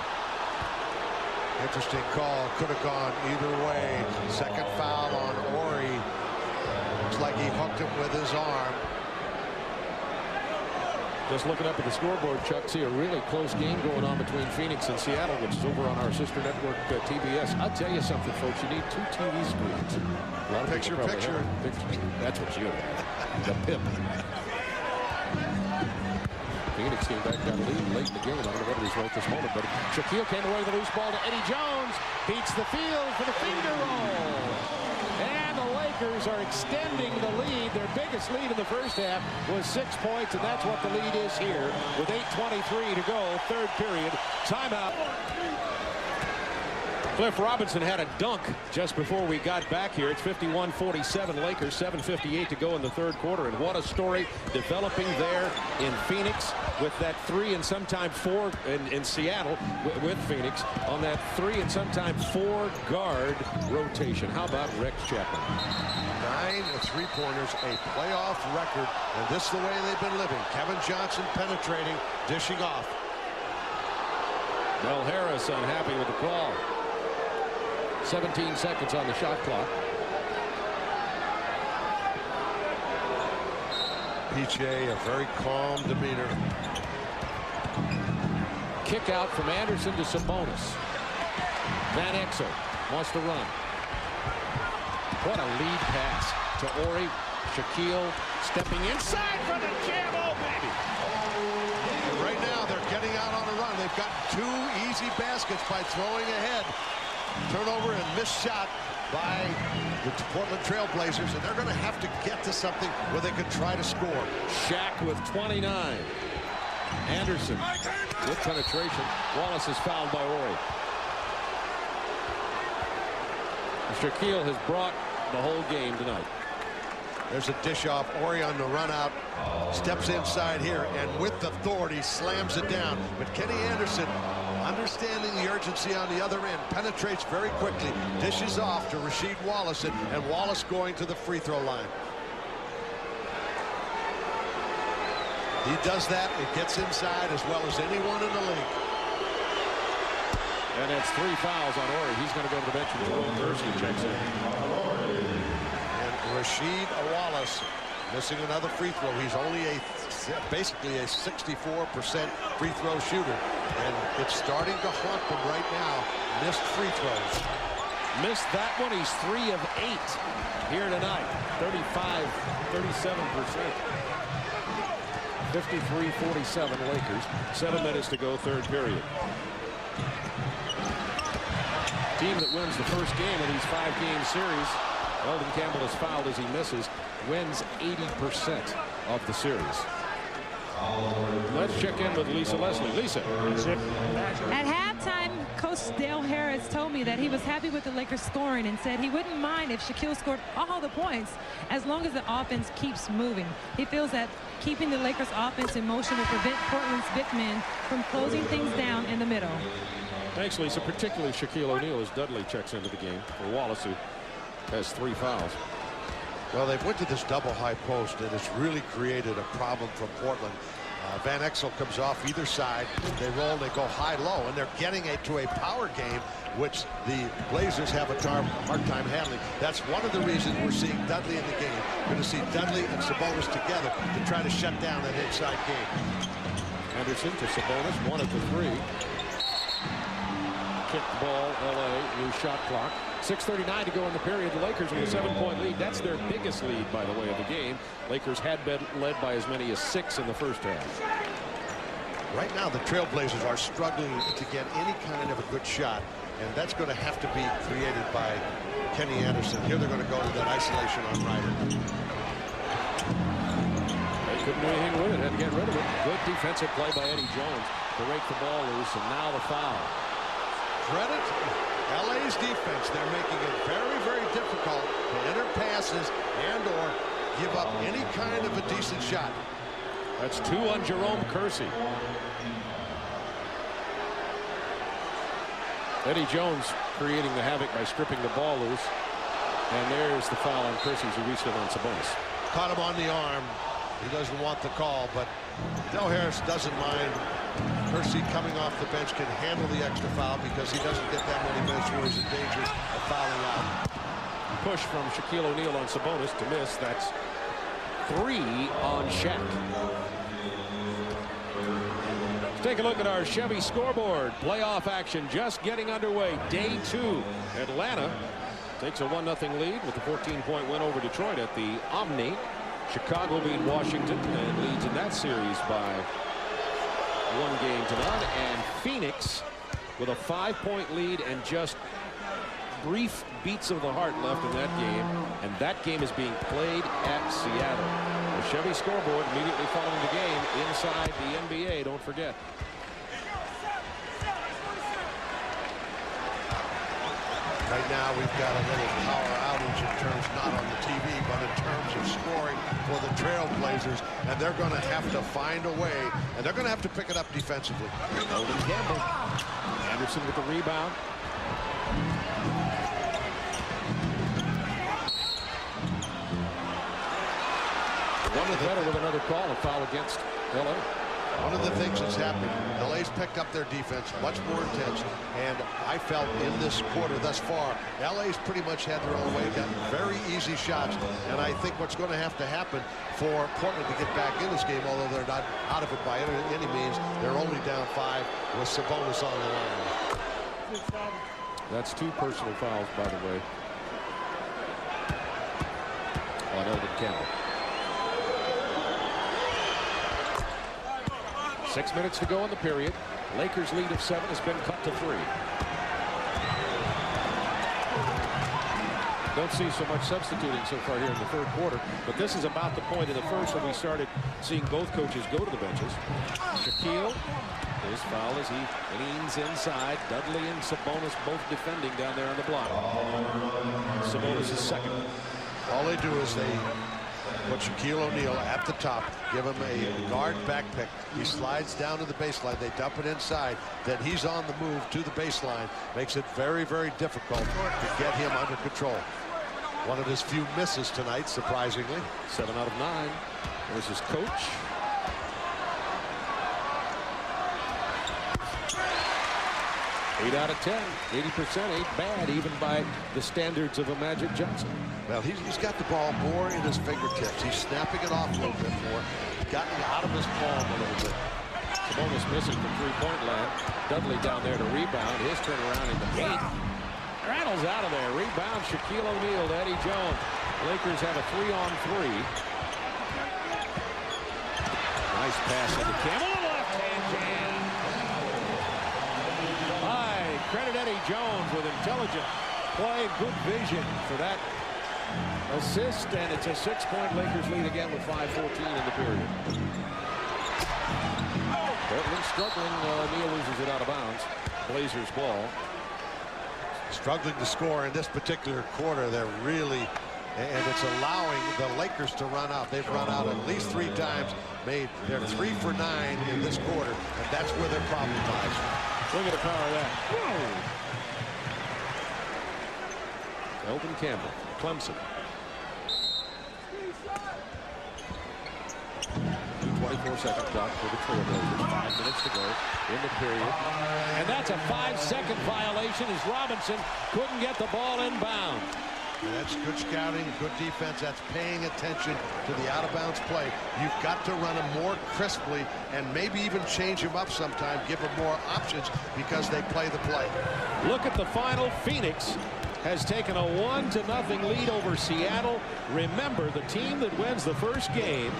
Interesting call. Could have gone either way. Second foul on Ori. Looks like he hooked him with his arm. Just looking up at the scoreboard, Chuck, see a really close game going on between Phoenix and Seattle, which is over on our sister network, TBS. I'll tell you something, folks. You need 2 TV screens. A lot of Picture. pictures. That's what you have. The pip. Phoenix came back down the lead late in the game. I don't know what it is right this moment, but Shaquille came away with a loose ball to Eddie Jones. Beats the field for the finger roll. And the Lakers are extending the lead. Their biggest lead in the first half was 6 points, and that's what the lead is here with 8:23 to go, third period. Timeout. Cliff Robinson had a dunk just before we got back here. It's 51-47 Lakers, 7:58 to go in the third quarter. And what a story developing there in Phoenix with that 3 and sometime 4 in Seattle with Phoenix on that 3 and sometime 4 guard rotation. How about Rex Chapman? 9 3-pointers, a playoff record, and this is the way they've been living. Kevin Johnson penetrating, dishing off. Mel Harris unhappy with the call. 17 seconds on the shot clock. PJ, a very calm demeanor. Kick out from Anderson to Sabonis. Van Exel wants to run. What a lead pass to Ori. Shaquille stepping inside for the jam. Oh, baby. And right now they're getting out on a run. They've got 2 easy baskets by throwing ahead. Turnover and missed shot by the Portland Trail Blazers, and they're going to have to get to something where they could try to score. Shaq with 29. Anderson with penetration. Wallace is fouled by Ori. Shaquille has brought the whole game tonight. There's a dish off. Ori on the run out. Steps inside here, and with authority slams it down. But Kenny Anderson, understanding the urgency on the other end, penetrates very quickly, dishes off to Rasheed Wallace, and Wallace going to the free throw line. He does that. It gets inside as well as anyone in the league. And that's 3 fouls on Ori. He's going to go to the bench and Jerome Kersey checks in. And Rasheed Wallace missing another free throw. He's only basically a 64% free throw shooter, and it's starting to haunt them right now. Missed free throws. Missed that one. He's 3 of 8 here tonight. 37%. 53-47 Lakers. 7 minutes to go, third period. Team that wins the first game of these 5-game series, Eldon Campbell is fouled as he misses, wins 80% of the series. Let's check in with Lisa Leslie. Lisa. At halftime, Coach Dale Harris told me that he was happy with the Lakers scoring and said he wouldn't mind if Shaquille scored all the points as long as the offense keeps moving. He feels that keeping the Lakers offense in motion will prevent Portland's big men from closing things down in the middle. Thanks, Lisa. Particularly Shaquille O'Neal as Dudley checks into the game for Wallace, who has 3 fouls. Well, they went to this double high post, and it's really created a problem for Portland. Van Exel comes off either side. They roll, they go high-low, and they're getting to a power game, which the Blazers have a hard time handling. That's one of the reasons we're seeing Dudley in the game. We're going to see Dudley and Sabonis together to try to shut down that inside game. Anderson to Sabonis, 1 of the 3. kicked ball, LA, new shot clock. 6:39 to go in the period. The Lakers with a 7-point lead. That's their biggest lead, by the way, of the game. Lakers had been led by as many as 6 in the first half. Right now, the Trailblazers are struggling to get any kind of a good shot, and that's going to have to be created by Kenny Anderson. Here they're going to go to that isolation on Ryder. They couldn't do anything with it. Had to get rid of it. Good defensive play by Eddie Jones to rake the ball loose, and now the foul. Credit LA's defense. They're making it very, very difficult to enter passes and or give up any kind of a decent shot. That's 2 on Jerome Kersey. Eddie Jones creating the havoc by stripping the ball loose. And there's the foul on Kersey who reached it on Sabonis. Caught him on the arm. He doesn't want the call, but Del Harris doesn't mind. Kersey coming off the bench can handle the extra foul because he doesn't get that many minutes where he's in danger of fouling out. Push from Shaquille O'Neal on Sabonis to miss. That's 3 on Shaq. Let's take a look at our Chevy scoreboard. Playoff action just getting underway. Day 2. Atlanta takes a 1-0 lead with a 14-point win over Detroit at the Omni. Chicago beat Washington and leads in that series by 1 game to none. And Phoenix with a 5-point lead and just brief beats of the heart left in that game. And that game is being played at Seattle. The Chevy scoreboard immediately following the game inside the NBA. Don't forget. Right now we've got a little power outage in terms not on the TV but in terms of scoring for the Trailblazers, and they're going to have to find a way, and they're going to have to pick it up defensively. Elden Campbell. Anderson with the rebound. One of better with another call, a foul against LA. One of the things that's happened, LA's picked up their defense much more intense, and I felt in this quarter thus far, LA's pretty much had their own way, gotten very easy shots, and I think what's going to have to happen for Portland to get back in this game, although they're not out of it by any means, they're only down 5 with Sabonis on the line. That's 2 personal fouls, by the way, on Elden Campbell. 6 minutes to go in the period. Lakers lead of 7 has been cut to 3. Don't see so much substituting so far here in the third quarter, but this is about the point in the first when we started seeing both coaches go to the benches. Shaquille, his foul as he leans inside. Dudley and Sabonis both defending down there on the block. Sabonis is second. All they do is they put Shaquille O'Neal at the top, give him a guard back pick. He slides down to the baseline. They dump it inside. Then he's on the move to the baseline. Makes it very, very difficult to get him under control. One of his few misses tonight, surprisingly. 7 out of 9. There's his coach. Eight out of 10. 80% ain't bad, even by the standards of a Magic Johnson. Well, he's got the ball more in his fingertips. He's snapping it off a little bit more. Gotten out of his palm a little bit. Sabonis missing from 3-point land. Dudley down there to rebound. His turnaround in the paint. Rattles out of there. Rebound Shaquille O'Neal to Eddie Jones. Lakers have a 3-on-3. Nice pass into Campbell. Left-hand jam. Credit Eddie Jones with intelligent play, good vision for that assist, and it's a 6-point Lakers lead again with 5:14 in the period. Portland struggling. Neal loses it out of bounds. Blazers ball. Struggling to score in this particular quarter. They're really, and it's allowing the Lakers to run out. They've run out at least 3 times. They're 3 for 9 in this quarter, and that's where their problem lies. Look at the power of that. Whoa. Elden Campbell, Clemson. 24-second clock for the Trailblazers. 5 minutes to go in the period. And that's a 5-second violation as Robinson couldn't get the ball in bounds. And that's good scouting, good defense. That's paying attention to the out-of-bounds play. You've got to run them more crisply and maybe even change them up sometime, give them more options because they play the play. Look at the final. Phoenix has taken a 1-0 lead over Seattle. Remember, the team that wins the first game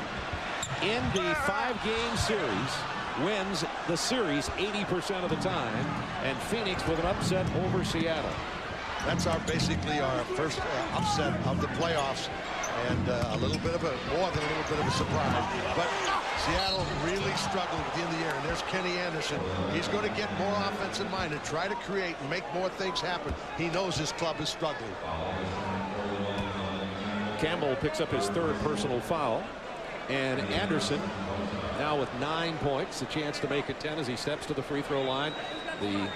in the 5-game series wins the series 80% of the time, and Phoenix with an upset over Seattle. That's basically our first upset of the playoffs, and a little bit of more than a little bit of a surprise. But Seattle really struggled at the end of the year, and there's Kenny Anderson. He's going to get more offensive mind and try to create and make more things happen. He knows his club is struggling. Campbell picks up his 3rd personal foul, and Anderson now with 9 points, a chance to make it 10 as he steps to the free throw line. The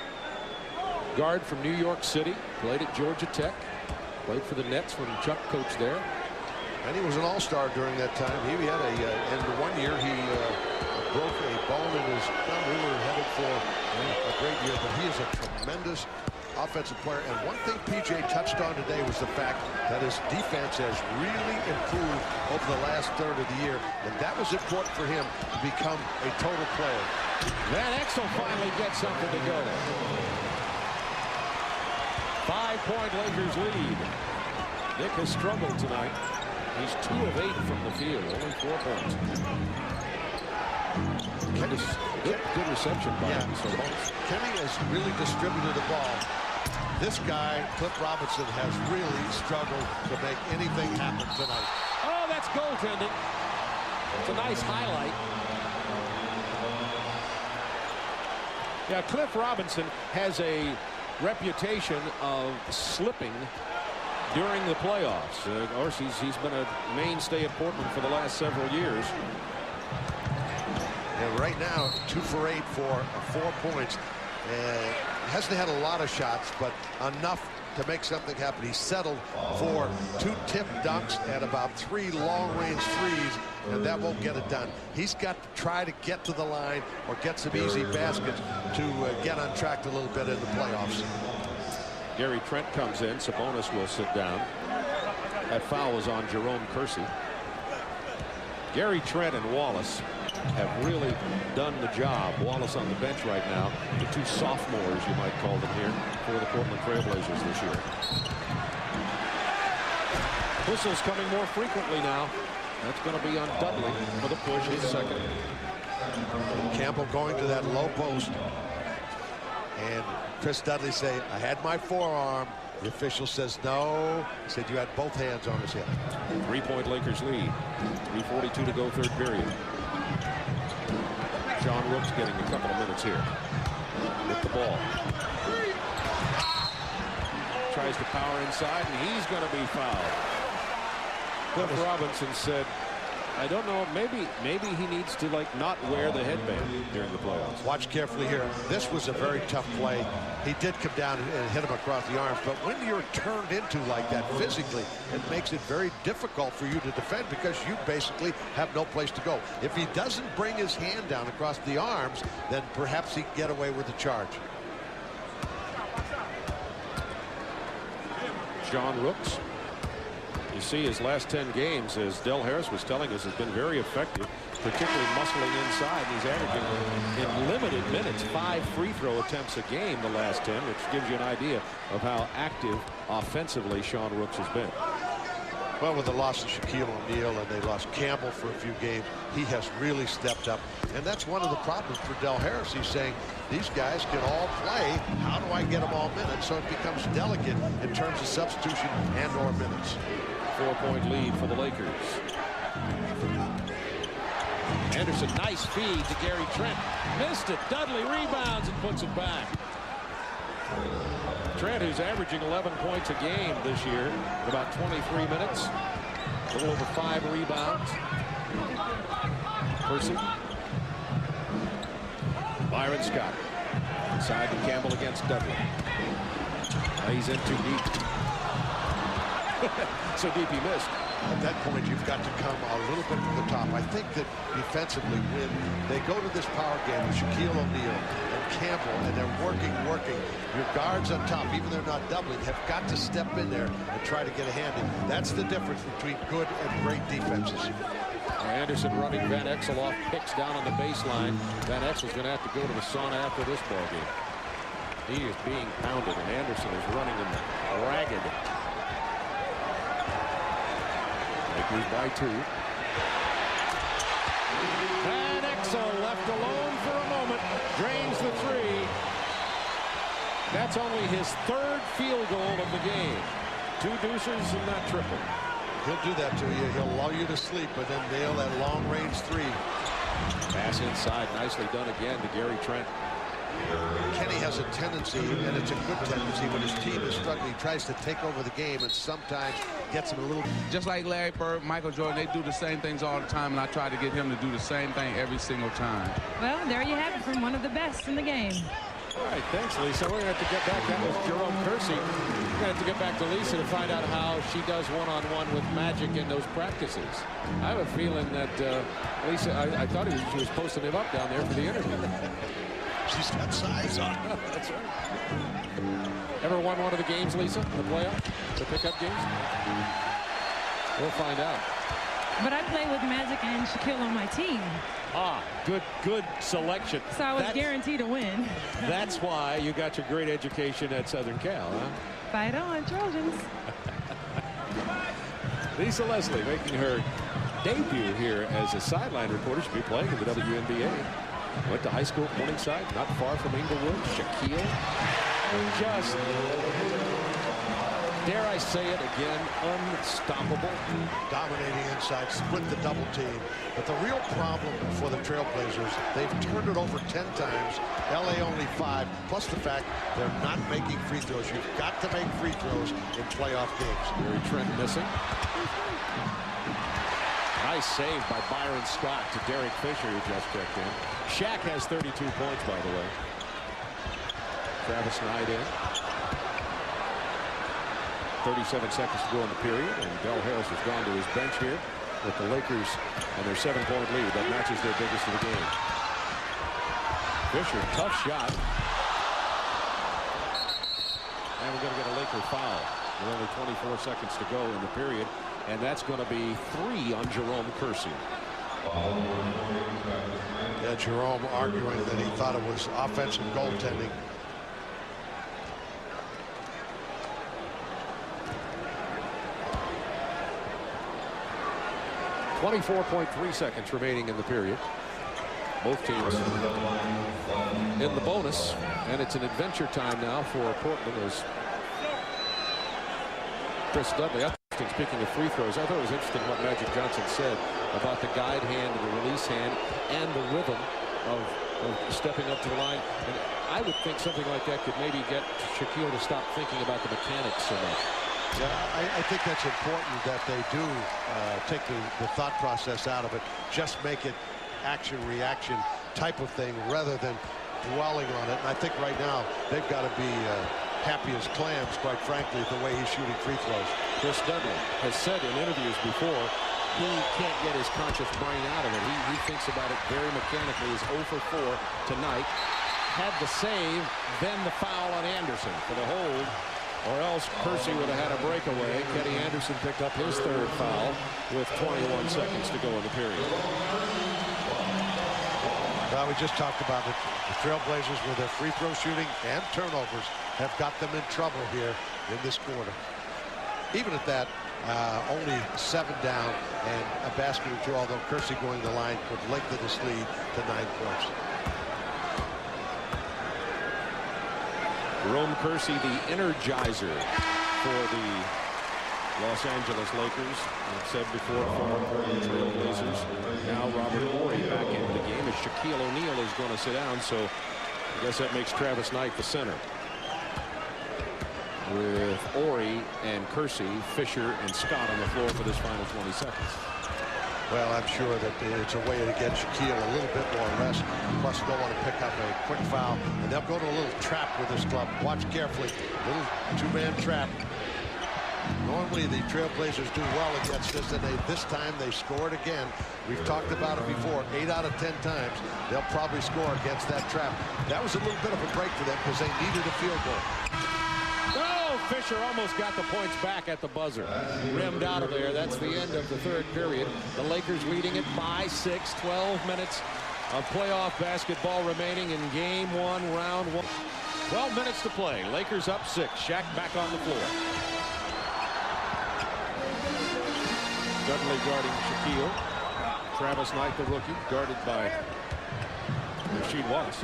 guard from New York City, played at Georgia Tech, played for the Nets when Chuck coached there. And he was an all-star during that time. He had and one year he broke a bone in his thumb. We were headed for a great year, but he is a tremendous offensive player. And one thing PJ touched on today was the fact that his defense has really improved over the last third of the year, and that was important for him to become a total player. Van Exel finally gets something to go. 5-point Lakers lead. Nick has struggled tonight. He's 2 of 8 from the field, only 4 points. Good reception by him. So Kenny has really distributed the ball. This guy, Cliff Robinson, has really struggled to make anything happen tonight. Oh, that's goaltending. It's a nice highlight. Yeah, Cliff Robinson has a reputation of slipping during the playoffs. Of course, he's been a mainstay at Portland for the last several years. And right now, 2 for 8 for 4 points. Hasn't had a lot of shots, but enough to make something happen. He settled for 2 tip dunks and about 3 long-range threes, and that won't get it done. He's got to try to get to the line or get some easy baskets to get on track a little bit in the playoffs. Gary Trent comes in. Sabonis will sit down. That foul was on Jerome Kersey. Gary Trent and Wallace have really done the job. Wallace on the bench right now. The 2 sophomores, you might call them here, for the Portland Trailblazers this year. Whistles coming more frequently now. That's going to be on Dudley for the push, his second. Campbell going to that low post. And Chris Dudley say, I had my forearm. The official says no. He said you had both hands on his hip. 3-point Lakers lead. 3:42 to go, 3rd period. Sean Rooks getting a couple of minutes here with the ball. Tries to power inside, and he's going to be fouled. Cliff Robinson said, I don't know, maybe he needs to not wear the headband during the playoffs. Watch carefully here. This was a very tough play. He did come down and hit him across the arms, but when you're turned into like that physically, it makes it very difficult for you to defend because you basically have no place to go. If he doesn't bring his hand down across the arms, then perhaps he can get away with the charge. Sean Rooks. You see his last 10 games, as Del Harris was telling us, has been very effective, particularly muscling inside. He's averaging in limited minutes 5 free throw attempts a game the last 10, which gives you an idea of how active offensively Sean Rooks has been. Well, with the loss of Shaquille O'Neal and they lost Campbell for a few games, he has really stepped up. And that's one of the problems for Del Harris. He's saying, these guys can all play. How do I get them all minutes? So it becomes delicate in terms of substitution and or minutes. 4-point lead for the Lakers. Anderson, nice feed to Gary Trent. Missed it. Dudley rebounds and puts it back. Trent, who's averaging 11 points a game this year, in about 23 minutes. A little over 5 rebounds. Percy. Byron Scott. Inside to Campbell against Dudley. Now he's in too deep. So deep he missed. At that point, you've got to come a little bit to the top. I think that defensively, when they go to this power game with Shaquille O'Neal and Campbell, and they're working, your guards on top, even they're not doubling, have got to step in there and try to get a hand in. That's the difference between good and great defenses. Anderson running Van Exel off picks down on the baseline. Van Exel's going to have to go to the sauna after this ball game. He is being pounded, and Anderson is running him ragged. Lakers by 2. Van Exel left alone for a moment, drains the 3. That's only his 3rd field goal of the game. 2 deucers and that triple. He'll do that to you. He'll lull you to sleep, but then nail that long-range 3. Pass inside, nicely done again to Gary Trent. Kenny has a tendency, and it's a good tendency, when his team is struggling, he tries to take over the game and sometimes gets him a little. Just like Larry Bird, Michael Jordan, they do the same things all the time, and I try to get him to do the same thing every single time. Well, there you have it from one of the best in the game. All right, thanks, Lisa. We're going to have to get back. That was Jerome Kersey. We're going to have to get back to Lisa to find out how she does one-on-one with Magic in those practices. I have a feeling that Lisa, I thought she was posting him up down there for the interview. She's got size on her. That's right. Ever won one of the games, Lisa, the playoff, the pickup games? We'll find out. But I play with Magic and Shaquille on my team. Ah, good selection. So I was guaranteed to win. That's why you got your great education at Southern Cal, huh? Fight on, Trojans. Lisa Leslie making her debut here as a sideline reporter. She'll be playing in the WNBA. Went to high school at Morningside, not far from Inglewood. Shaquille, just, dare I say it again, unstoppable. Dominating inside, split the double team. But the real problem for the Trailblazers, they've turned it over 10 times. LA only 5, plus the fact they're not making free throws. You've got to make free throws in playoff games. Gary Trent missing. Nice save by Byron Scott to Derek Fisher, who just checked in. Shaq has 32 points, by the way. Travis Knight in. 37 seconds to go in the period, and Del Harris has gone to his bench here with the Lakers and their 7-point lead. That matches their biggest of the game. Fisher, tough shot. And we're going to get a Laker foul with only 24 seconds to go in the period. And that's going to be 3 on Jerome Kersey. Yeah, Jerome arguing that he thought it was offensive goaltending. .3 seconds remaining in the period. Both teams in the bonus, and it's an adventure time now for Portland as Chris Dudley. Speaking of free throws, I thought it was interesting what Magic Johnson said about the guide hand and the release hand and the rhythm of stepping up to the line. And I would think something like that could maybe get Shaquille to stop thinking about the mechanics so much. Yeah, I think that's important that they do take the thought process out of it. Just make it action-reaction type of thing rather than dwelling on it. And I think right now they've got to be happy as clams, quite frankly, the way he's shooting free throws. Chris Dudley has said in interviews before he can't get his conscious brain out of it. He thinks about it very mechanically. He's 0 for 4 tonight. Had the save, then the foul on Anderson for the hold, or else Kersey would have had a breakaway. Kenny Anderson picked up his 3rd foul with 21 seconds to go in the period. Well, we just talked about it. The Trailblazers, with their free throw shooting and turnovers, have got them in trouble here in this quarter. Even at that, only 7 down and a basket or 2, although Kersey going to the line could lengthen this lead to 9 points. Jerome Kersey, the energizer for the Los Angeles Lakers. I've said before, former Portland Trailblazers. Now Robert Horry back into the game as Shaquille O'Neal is going to sit down, so I guess that makes Travis Knight the center. With Horry and Kersey, Fisher, and Scott on the floor for this final 20 seconds. Well, I'm sure that it's a way to get Shaquille a little bit more rest. Plus, they'll want to pick up a quick foul, and they'll go to a little trap with this club. Watch carefully. Little 2-man trap. Going Normally the Trailblazers do well against this, and this time they scored again. We've talked about it before. 8 out of 10 times they'll probably score against that trap. That was a little bit of a break for them because they needed a field goal. Oh, Fisher almost got the points back at the buzzer. Rimmed out of there. That's the end of the third period. The Lakers leading it by 6. 12 minutes of playoff basketball remaining in game 1, round 1. 12 minutes to play. Lakers up 6. Shaq back on the floor. Dudley guarding Shaquille. Travis Knight, the rookie, guarded by Rasheed Wallace.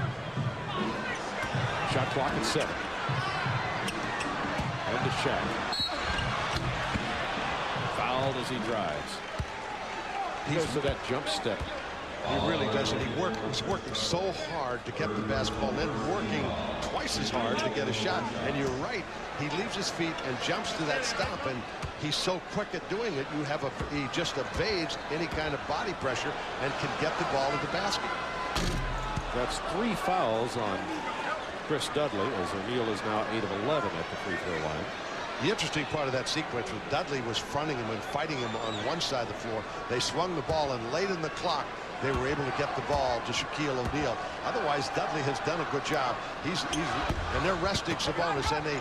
Shot clock at 7. And to Shaq. Fouled as he drives. He goes to that jump step. He really does, and he's working so hard to get the basketball, and then working twice as hard to get a shot. And you're right, he leaves his feet and jumps to that stop, and he's so quick at doing it. He just evades any kind of body pressure and can get the ball to the basket. That's 3 fouls on Chris Dudley, as O'Neal is now 8 of 11 at the free throw line. The interesting part of that sequence was Dudley was fronting him and fighting him on one side of the floor. They swung the ball, and late in the clock, they were able to get the ball to Shaquille O'Neal. Otherwise, Dudley has done a good job. And they're resting Sabonis, and they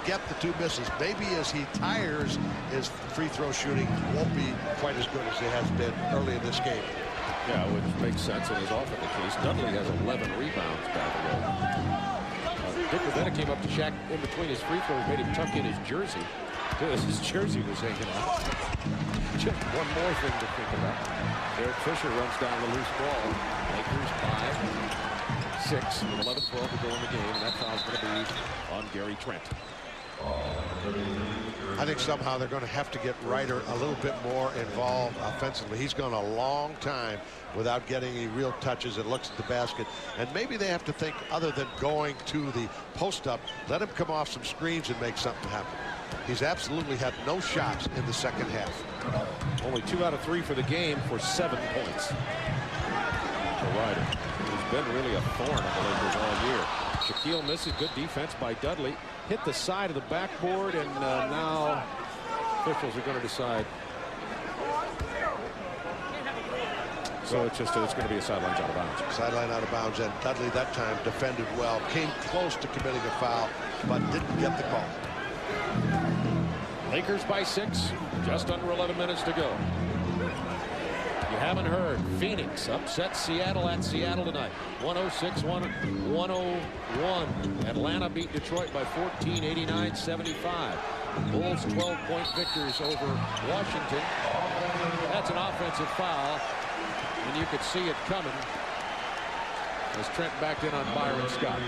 get the 2 misses. Maybe as he tires, his free throw shooting won't be quite as good as it has been early in this game. Yeah, which makes sense and is often the case. Dudley has 11 rebounds, by the way. Dick Rivetta came up to Shaq in between his free throws, made him tuck in his jersey. His jersey was hanging out. Just one more thing to think about. Derek Fisher runs down the loose ball. Lakers by 6 with 11-12 to go in the game, and that foul's going to be on Gary Trent. I think somehow they're going to have to get Ryder a little bit more involved offensively. He's gone a long time without getting any real touches and looks at the basket. And maybe they have to think, other than going to the post-up, let him come off some screens and make something happen. He's absolutely had no shots in the second half. Only 2 out of 3 for the game for 7 points. For Ryder, who's been really a thorn on the Lakers all year. Shaquille misses. Good defense by Dudley. Hit the side of the backboard, and now officials are going to decide. So it's going to be a sidelines out of bounds. Sideline out of bounds, and Dudley that time defended well. Came close to committing a foul, but didn't get the call. Lakers by 6. Just under 11 minutes to go. You haven't heard. Phoenix upset Seattle at Seattle tonight. 106-101. Atlanta beat Detroit by 14, 89-75. Bulls 12-point victors over Washington. That's an offensive foul, and you could see it coming as Trent backed in on Byron Scott.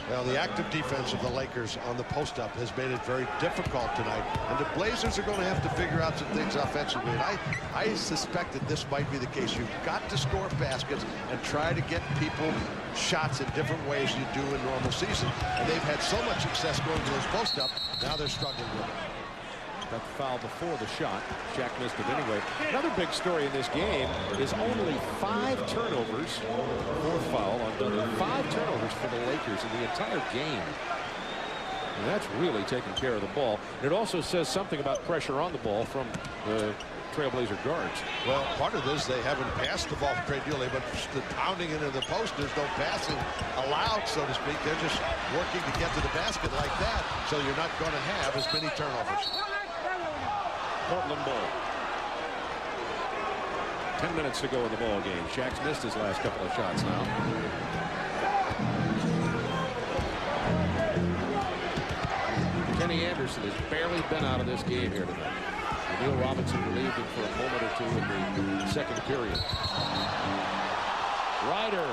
Well, the active defense of the Lakers on the post-up has made it very difficult tonight. And the Blazers are going to have to figure out some things offensively. And I suspect that this might be the case. You've got to score baskets and try to get people shots in different ways you do in normal season. And they've had so much success going to those post-up. Now they're struggling with it. Got the foul before the shot. Shaq missed it anyway. Another big story in this game is only 5 turnovers. 4th foul on Dudley. 5 turnovers for the Lakers in the entire game. And that's really taking care of the ball. It also says something about pressure on the ball from the Trailblazer guards. Well, part of this, they haven't passed the ball a great deal. They've been pounding into the post. There's no passing allowed, so to speak. They're just working to get to the basket like that, so you're not going to have as many turnovers. Portland ball. 10 minutes to go in the ball game. Shaq's missed his last couple of shots now. Kenny Anderson has barely been out of this game here tonight. Neil Robinson relieved him for a moment or two in the second period. Ryder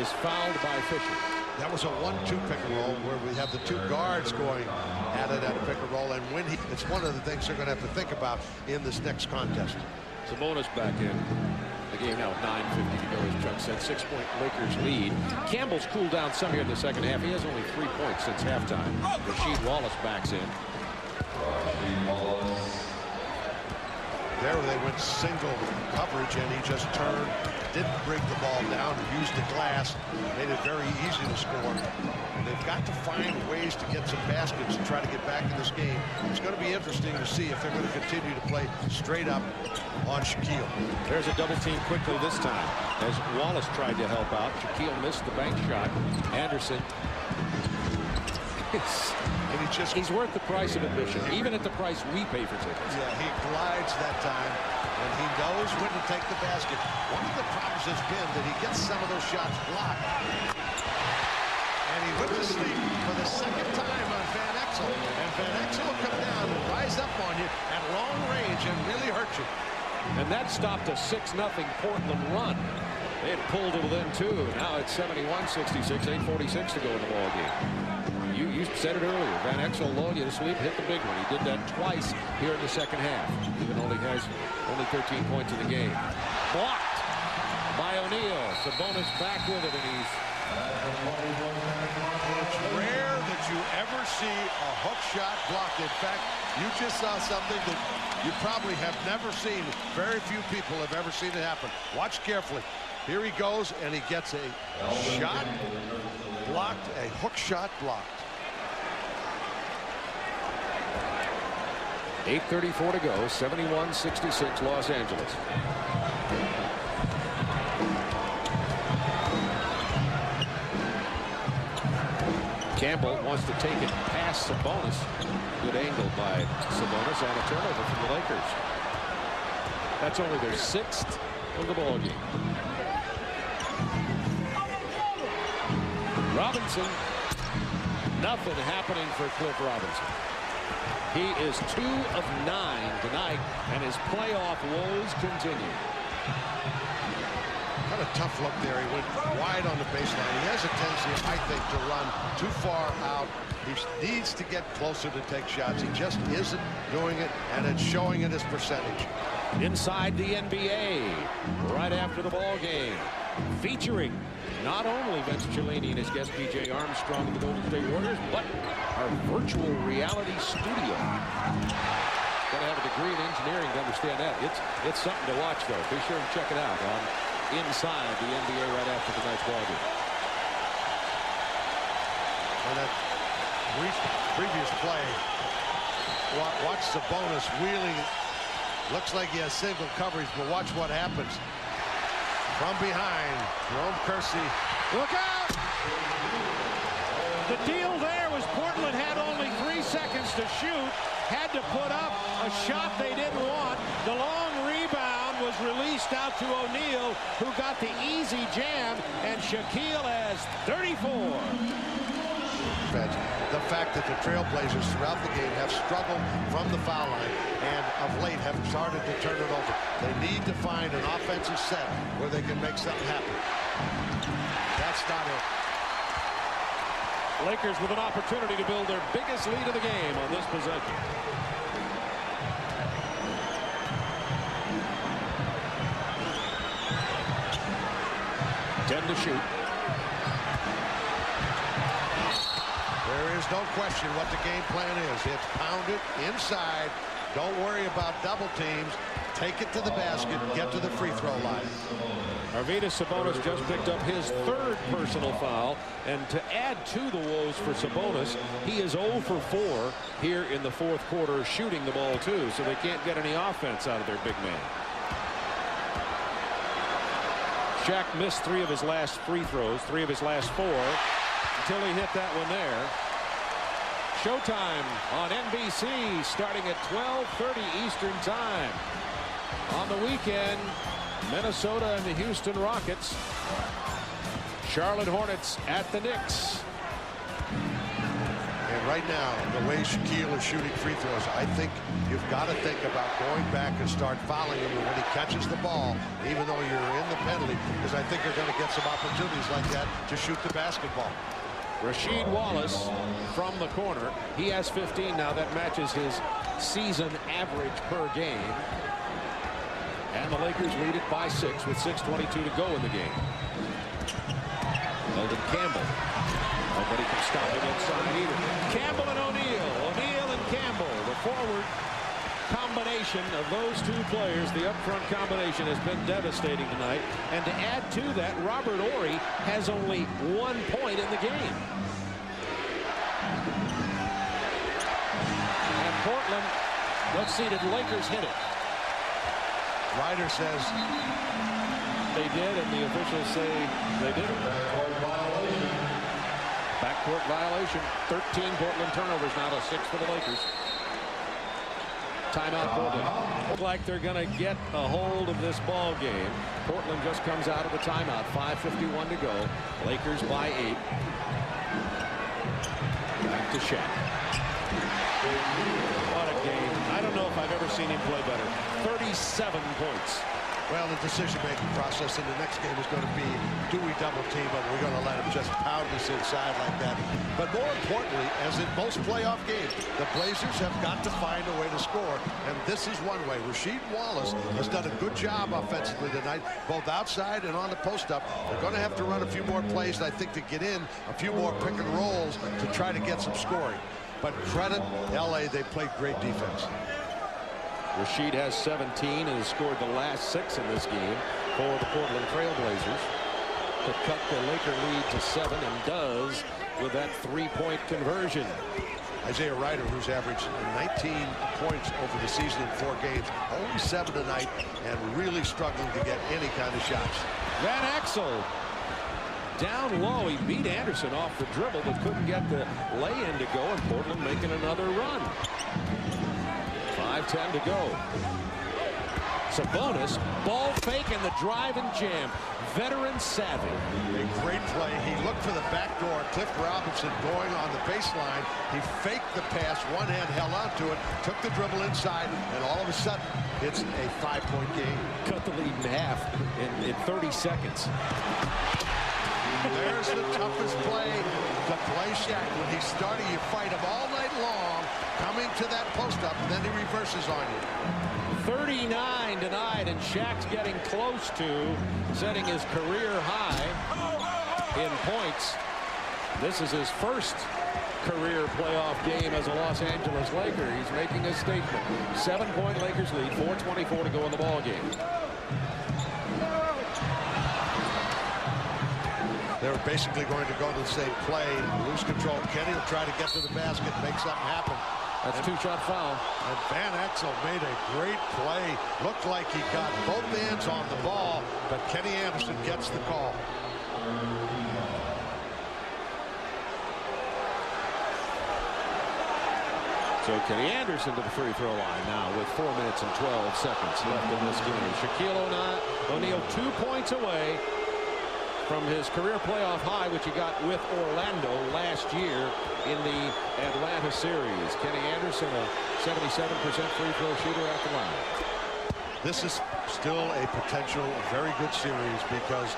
is fouled by Fisher. That was a 1-2 pick and roll where we have the 2 guards going at it at a pick and roll, and when it's one of the things they're going to have to think about in this next contest. Sabonis back in the game now with 9:50 to go, as Chuck said. 6-point Lakers lead. Campbell's cooled down some here in the second half. He has only 3 points since halftime. Rasheed Wallace backs in. There they went single coverage, and he just turned, didn't bring the ball down, used the glass, made it very easy to score. And they've got to find ways to get some baskets try to get back in this game. It's going to be interesting to see if they're going to continue to play straight up on Shaquille. There's a double team quickly this time as Wallace tried to help out. Shaquille missed the bank shot. Anderson. He's worth the price of admission, even at the price we pay for tickets. Yeah, he glides that time, and he knows when to take the basket. One of the problems has been that he gets some of those shots blocked. And he went to sleep for the second time on Van Exel. And Van Exel will come down and rise up on you at long range and really hurt you. And that stopped a 6-0 Portland run. They had pulled it within 2. Now it's 71-66, 8:46 to go in the ball game. You said it earlier. Van Exel lulled you to sleep, hit the big one. He did that twice here in the second half, even though he has only 13 points in the game. Blocked by O'Neal. Sabonis back with it, and he's... It's rare that you ever see a hook shot blocked. In fact, you just saw something that you probably have never seen. Very few people have ever seen it happen. Watch carefully. Here he goes, and he gets a shot blocked, a hook shot blocked. 8:34 to go, 71-66 Los Angeles. Campbell wants to take it past Sabonis. Good angle by Sabonis and a turnover from the Lakers. That's only their 6th of the ball game. Robinson. Nothing happening for Cliff Robinson. He is 2 of 9 tonight, and his playoff woes continue. Got a tough look there. He went wide on the baseline. He has a tendency, I think, to run too far out. He needs to get closer to take shots. He just isn't doing it, and it's showing in his percentage. Inside the NBA, right after the ball game, featuring not only Vince Cellini and his guest B.J. Armstrong of the Golden State Warriors, but our virtual reality studio. Got to have a degree in engineering to understand that. It's something to watch, though. Be sure and check it out on Inside the NBA right after tonight's ball game. And that previous play, watch Sabonis wheeling. Looks like he has single coverage, but watch what happens. From behind, Jerome Kersey. Look out! The deal there was Portland had only 3 seconds to shoot, had to put up a shot they didn't want. The long rebound was released out to O'Neal, who got the easy jam, and Shaquille has 34. The fact that the Trailblazers throughout the game have struggled from the foul line and of late have started to turn it over. They need to find an offensive set where they can make something happen. That's not it. Lakers with an opportunity to build their biggest lead of the game on this possession. Ten to shoot. There is no question what the game plan is. It's pound it inside. Don't worry about double teams. Take it to the basket. Get to the free throw line. Arvydas Sabonis just picked up his 3rd personal foul. And to add to the woes for Sabonis, he is 0 for 4 here in the 4th quarter, shooting the ball too, so they can't get any offense out of their big man. Shaq missed 3 of his last free throws, 3 of his last 4, until he hit that one there. Showtime on NBC starting at 12:30 Eastern Time. On the weekend, Minnesota and the Houston Rockets. Charlotte Hornets at the Knicks. And right now, the way Shaquille is shooting free throws, I think you've got to think about going back and start fouling him when he catches the ball, even though you're in the penalty, because I think you're going to get some opportunities like that to shoot the basketball. Rasheed Wallace from the corner. He has 15 now. That matches his season average per game. And the Lakers lead it by 6 with 6:22 to go in the game. Eldon Campbell. Nobody can stop him inside either. Campbell and O'Neal. O'Neal and Campbell. The forward combination of those 2 players, the upfront combination, has been devastating tonight. And to add to that, Robert Horry has only 1 point in the game. Let's see, did the Lakers hit it? Ryder says they did, and the officials say they didn't. Backcourt violation. 13 Portland turnovers, now to 6 for the Lakers. Timeout, Portland. Look like they're going to get a hold of this ball game. Portland just comes out of the timeout. 5:51 to go. Lakers by 8. Back to Shaq. What a game. I don't know if I've ever seen him play better. 37 points. Well, the decision-making process in the next game is going to be, do we double team him? We're going to let him just pound us inside like that. But more importantly, as in most playoff games, the Blazers have got to find a way to score. And this is one way. Rasheed Wallace has done a good job offensively tonight, both outside and on the post-up. They're going to have to run a few more plays, I think, to get in a few more pick and rolls to try to get some scoring. But credit L.A., they played great defense. Rasheed has 17 and has scored the last 6 in this game for the Portland Trail Blazers to cut the Laker lead to 7, and does with that 3-point conversion. Isaiah Ryder, who's averaged 19 points over the season in 4 games, only 7 tonight, and really struggling to get any kind of shots. Van Exel down low. He beat Anderson off the dribble, but couldn't get the lay-in to go, and Portland making another run. 5:10 to go. Sabonis, ball fake and the drive and jam. Veteran savvy. A great play. He looked for the back door. Cliff Robinson going on the baseline. He faked the pass. One hand held onto it. Took the dribble inside. And all of a sudden, it's a 5-point game. Cut the lead in half in 30 seconds. There's the toughest play to play Shaq. When he's starting, you fight him all night long, coming to that post-up, and then he reverses on you. 39 tonight, and Shaq's getting close to setting his career high in points. This is his first career playoff game as a Los Angeles Laker. He's making a statement. 7-point Lakers lead, 4:24 to go in the ball game. They were basically going to go to the same play, lose control. Kenny will try to get to the basket, make something happen. That's a 2-shot foul. And Van Exel made a great play. Looked like he got both hands on the ball, but Kenny Anderson gets the call. So Kenny Anderson to the free throw line now with 4 minutes and 12 seconds left in this game. Shaquille O'Neal 2 points away from his career playoff high, which he got with Orlando last year in the Atlanta series. Kenny Anderson, a 77% free throw shooter at the line. This is still a potential very good series, because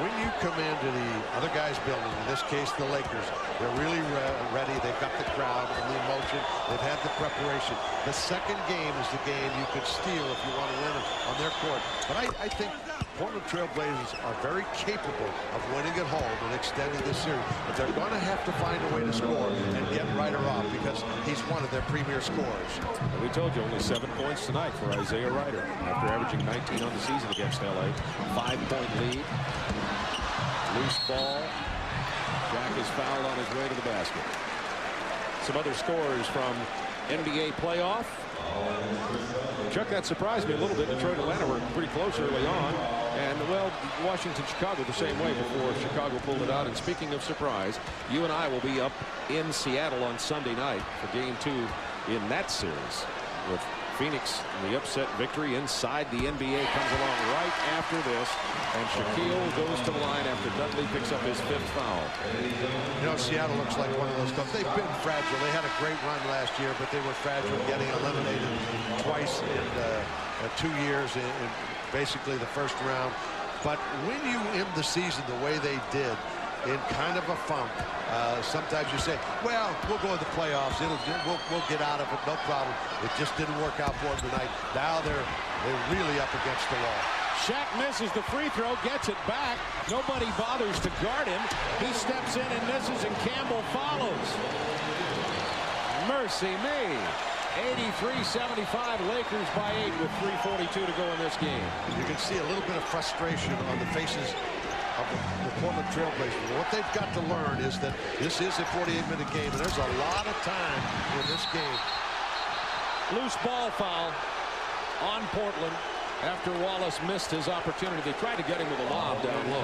when you come into the other guy's building, in this case the Lakers, they're really ready. They've got the crowd and the emotion. They've had the preparation. The second game is the game you could steal if you want to win it on their court. But I think Portland Trail Blazers are very capable of winning at home and extending this series. But they're going to have to find a way to score and get Ryder off, because he's one of their premier scorers. And we told you only 7 points tonight for Isaiah Ryder after averaging 19 on the season against LA. 5-point lead. Loose ball. Shaq is fouled on his way to the basket. Some other scores from NBA playoff. Chuck, that surprised me a little bit. Detroit, Atlanta were pretty close early on. And, well, Washington, Chicago the same way before Chicago pulled it out. And speaking of surprise, you and I will be up in Seattle on Sunday night for Game 2 in that series, with Phoenix in the upset victory. Inside the NBA comes along right after this, and Shaquille goes to the line after Dudley picks up his 5th foul. You know, Seattle looks like one of those clubs. They've been fragile. They had a great run last year, but they were fragile, getting eliminated twice in 2 years in basically the first round. But when you end the season the way they did, in kind of a funk, sometimes you say, well, we'll go to the playoffs. We'll get out of it, no problem. It just didn't work out for them tonight. Now they're really up against the wall. Shaq misses the free throw, gets it back. Nobody bothers to guard him. He steps in and misses, and Campbell follows. Mercy me. 83-75, Lakers by 8 with 3:42 to go in this game. You can see a little bit of frustration on the faces of the Portland Trail Blazers. What they've got to learn is that this is a 48-minute game, and there's a lot of time in this game. Loose ball foul on Portland after Wallace missed his opportunity. They tried to get him with a lob down low.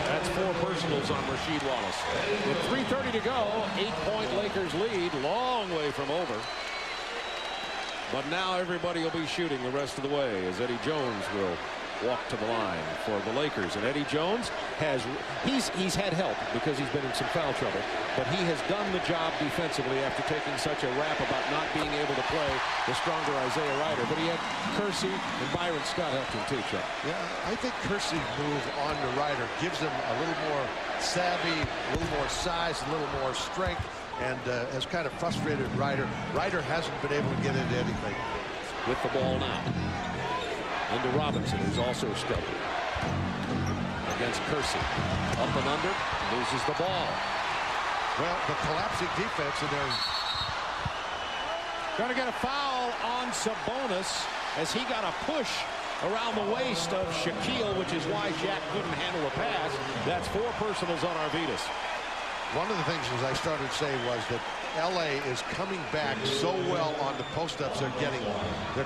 That's 4 personals on Rasheed Wallace. With 3:30 to go, 8-point Lakers lead, long way from over. But now everybody will be shooting the rest of the way as Eddie Jones will walk to the line for the Lakers. And Eddie Jones has he's had help because he's been in some foul trouble, but he has done the job defensively after taking such a rap about not being able to play the stronger Isaiah Ryder. But he had Kersey and Byron Scott helped him too, Chuck. Yeah, I think Kersey's move on to Ryder gives him a little more savvy, a little more size, a little more strength, and has kind of frustrated Ryder. Ryder hasn't been able to get into anything. With the ball now. Into Robinson, who's also struggling against Kersey. Up and under, loses the ball. Well, the collapsing defense in there. Going to get a foul on Sabonis as he got a push around the waist of Shaquille, which is why Shaq couldn't handle a pass. That's 4 personals on Arvidas. One of the things, as I started saying, was that LA is coming back so well on the post-ups they're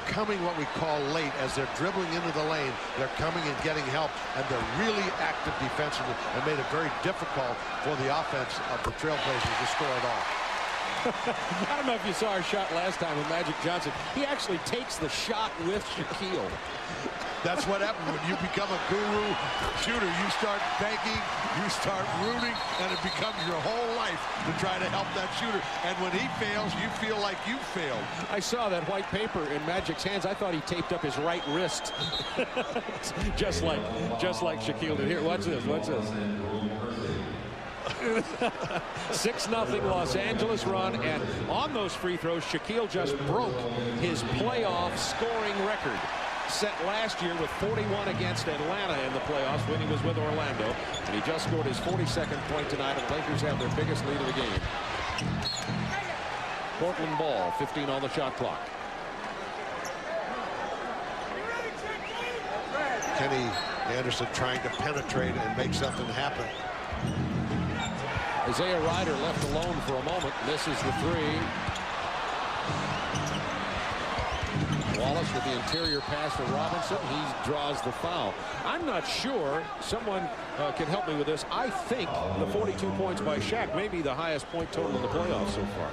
coming what we call late as they're dribbling into the lane. They're coming and getting help, and they're really active defensively and made it very difficult for the offense of the Trailblazers to score at all. I don't know if you saw our shot last time with Magic Johnson. He actually takes the shot with Shaquille. That's what happens when you become a guru shooter. You start banking, you start rooting, and it becomes your whole life to try to help that shooter. And when he fails, you feel like you failed. I saw that white paper in Magic's hands. I thought he taped up his right wrist. just like Shaquille did. Here, watch this. Watch this. 6-0 Los Angeles run, and on those free throws, Shaquille just broke his playoff scoring record, set last year with 41 against Atlanta in the playoffs when he was with Orlando, and he just scored his 42nd point tonight, and Lakers have their biggest lead of the game. Portland ball, 15 on the shot clock. Kenny Anderson trying to penetrate and make something happen. Isaiah Ryder left alone for a moment, misses the 3. Wallace with the interior pass to Robinson. He draws the foul. I'm not sure. Someone can help me with this. I think the 42 points by Shaq may be the highest point total in the playoffs so far.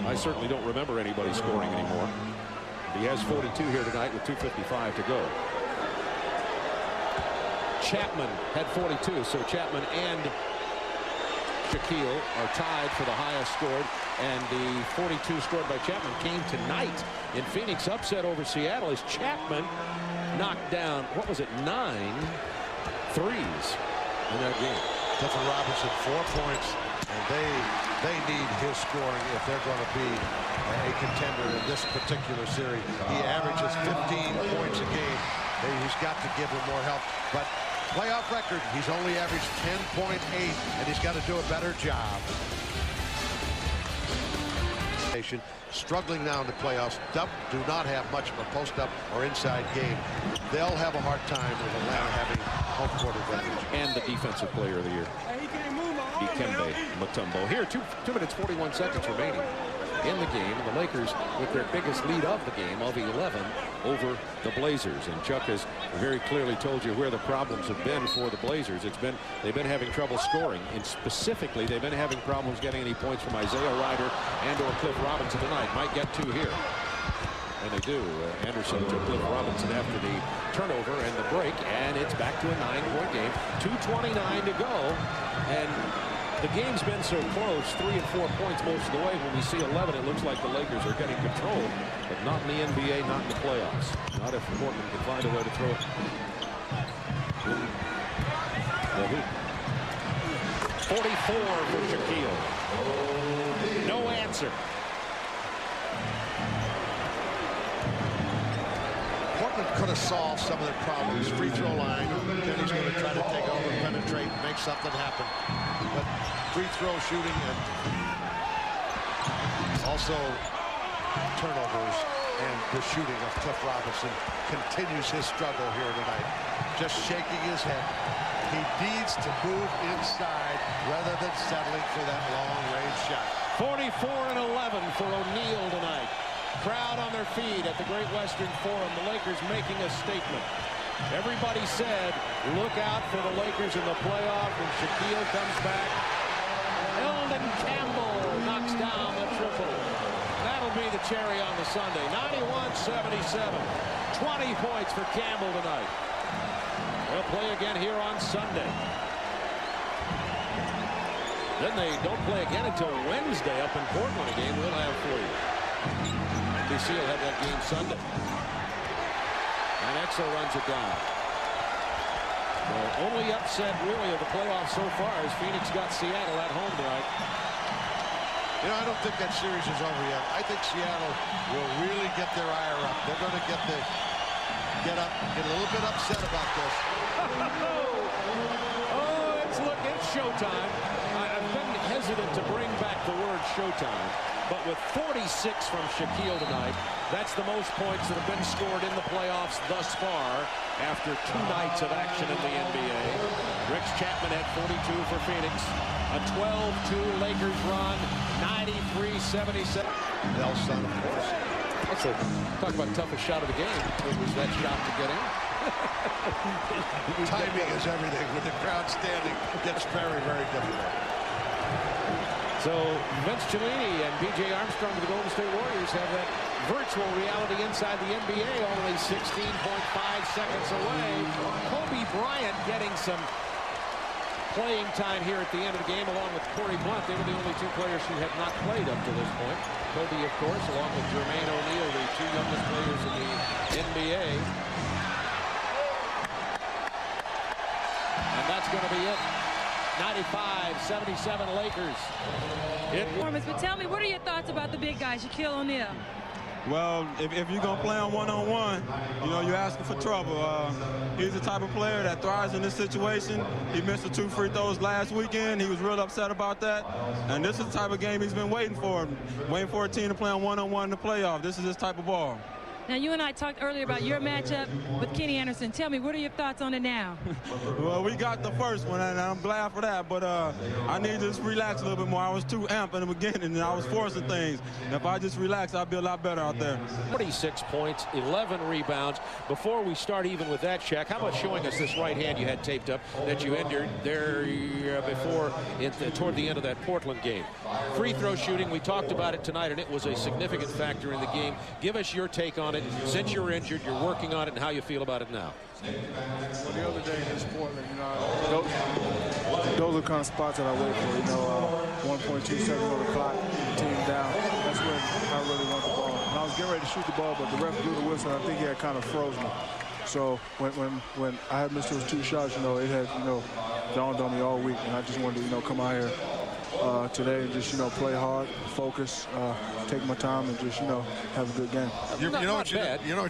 I certainly don't remember anybody scoring anymore. He has 42 here tonight with 2:55 to go. Chapman had 42, so Chapman and Shaquille are tied for the highest scored, and the 42 scored by Chapman came tonight in Phoenix. Upset over Seattle as Chapman knocked down, what was it, 9 threes in that game. Clifford Robinson, 4 points, and they need his scoring if they're going to be a contender in this particular series. He averages 15 points a game. He's got to give him more help, but playoff record, he's only averaged 10.8, and he's got to do a better job. Struggling now in the playoffs, do not have much of a post-up or inside game. They'll have a hard time with Atlanta having home court advantage. And the defensive player of the year, Dikembe Mutombo. Here, 2 minutes 41 seconds remaining in the game, and the Lakers with their biggest lead of the game of 11 over the Blazers. And Chuck has very clearly told you where the problems have been for the Blazers. They've been having trouble scoring, and specifically they've been having problems getting any points from Isaiah Ryder and or Cliff Robinson tonight. Might get 2 here, and they do. Anderson to Cliff Robinson after the turnover and the break, and it's back to a 9-point game. 2:29 to go, and the game's been so close, 3 and 4 points most of the way. When we see 11, it looks like the Lakers are getting control, but not in the NBA, not in the playoffs. Not if Portland can find a way to throw it. 44 for Shaquille. No answer. Portland could have solved some of their problems. Free throw line, then he's going to try to take over, penetrate, and make something happen. But free throw shooting and also turnovers and the shooting of Cliff Robinson continues his struggle here tonight. Just shaking his head. He needs to move inside rather than settling for that long-range shot. 44-11 for O'Neal tonight. Crowd on their feet at the Great Western Forum. The Lakers making a statement. Everybody said, look out for the Lakers in the playoff when Shaquille comes back. Eldon Campbell knocks down the triple. That'll be the cherry on the Sunday. 91-77. 20 points for Campbell tonight. They'll play again here on Sunday. Then they don't play again until Wednesday up in Portland. A game we'll have for you. NBC will have that game Sunday. And Exo runs it down. The only upset really of the playoffs so far is Phoenix got Seattle at home tonight. You know, I don't think that series is over yet. I think Seattle will really get their ire up. They're going to get a little bit upset about this. Oh, it's showtime. I've been hesitant to bring back the word showtime, but with 46 from Shaquille tonight, that's the most points that have been scored in the playoffs thus far after 2 nights of action in the NBA. Rex Chapman had 42 for Phoenix. A 12-2 Lakers run, 93-77. Nelson, of course. Talk about toughest shot of the game. It was that shot to get in. Timing is everything. With the crowd standing, gets very, very difficult. So Vince Cellini and B.J. Armstrong of the Golden State Warriors have that virtual reality inside the NBA, only 16.5 seconds away. Kobe Bryant getting some playing time here at the end of the game along with Corey Blunt. They were the only 2 players who had not played up to this point. Kobe, of course, along with Jermaine O'Neal, the 2 youngest players in the NBA. And that's going to be it. 95-77 Lakers. But tell me, what are your thoughts about the big guy, Shaquille O'Neal? Well, if you're going to play on one-on-one, you know, you're asking for trouble. He's the type of player that thrives in this situation. He missed the 2 free throws last weekend. He was real upset about that. And this is the type of game he's been waiting for a team to play on one-on-one in the playoff. This is his type of ball. Now, you and I talked earlier about your matchup with Kenny Anderson. Tell me, what are your thoughts on it now? Well, we got the first one, and I'm glad for that. But I need to just relax a little bit more. I was too amped in the beginning, and I was forcing things. And if I just relax, I'll be a lot better out there. 46 points, 11 rebounds. Before we start even with that, Shaq, how about showing us this right hand you had taped up that you entered there before toward the end of that Portland game? Free throw shooting, we talked about it tonight, and it was a significant factor in the game. Give us your take on it. Since you're injured, you're working on it, and how you feel about it now. Well, the other day against Portland, you know, those are the kind of spots that I wait for. You know, 1.2 seconds on the clock, team down. That's when I really want the ball. And I was getting ready to shoot the ball, but the ref blew the whistle, and I think he had kind of froze me. So when I had missed those 2 shots, you know, it had, you know, dawned on me all week, and I just wanted to, you know, come out here today and just, you know, play hard, focus, take my time, and just, you know, have a good game. You know what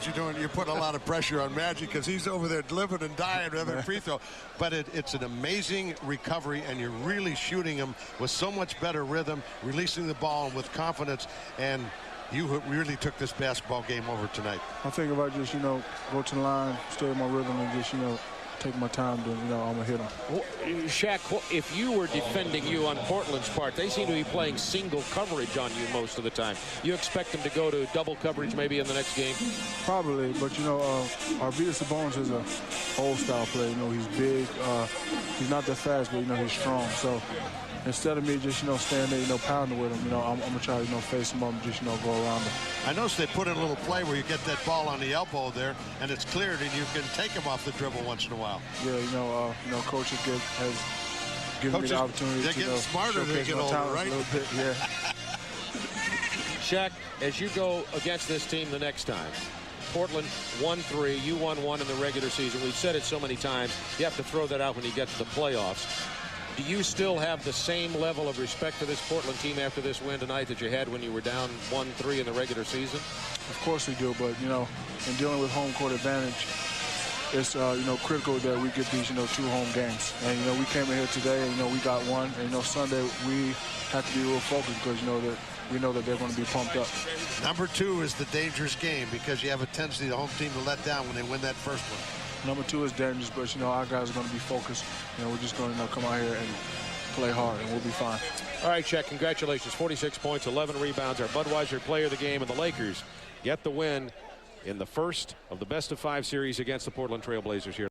you're doing? You're putting a lot of pressure on Magic because he's over there living and dying with every free throw. But it's an amazing recovery, and you're really shooting him with so much better rhythm, releasing the ball with confidence, and you really took this basketball game over tonight. I think if I just, you know, go to the line, stay in my rhythm, and just, you know, take my time, then, you know, I'm going to hit him. Well, Shaq, if you were defending you on Portland's part, they seem to be playing single coverage on you most of the time. You expect them to go to double coverage maybe in the next game? Probably, but, you know, Arvydas Sabonis is a old-style player. You know, he's big. He's not that fast, but, you know, he's strong. So instead of me just, you know, standing there, you know, pounding with him, you know, I'm going to try to, you know, face him up and just, you know, go around him. I noticed they put in a little play where you get that ball on the elbow there, and it's cleared, and you can take him off the dribble once in a while. Yeah, you know, Coach has given me the opportunity to, you know, smarter they get older, right? A little bit, yeah. Shaq, as you go against this team the next time, Portland 1-3, you won 1 in the regular season. We've said it so many times, you have to throw that out when you get to the playoffs. Do you still have the same level of respect for this Portland team after this win tonight that you had when you were down 1-3 in the regular season? Of course we do, but, you know, in dealing with home court advantage, it's, you know, critical that we get these, you know, 2 home games. And, you know, we came in here today and, you know, we got 1. And, you know, Sunday we have to be real focused because, you know, that we know that they're going to be pumped up. Number 2 is the dangerous game because you have a tendency the home team to let down when they win that first one. Number 2 is dangerous, but, you know, our guys are going to be focused. You know, we're just going to, you know, come out here and play hard, and we'll be fine. All right, Chet, congratulations. 46 points, 11 rebounds. Our Budweiser player of the game, and the Lakers get the win in the first of the best-of-5 series against the Portland Trail Blazers here.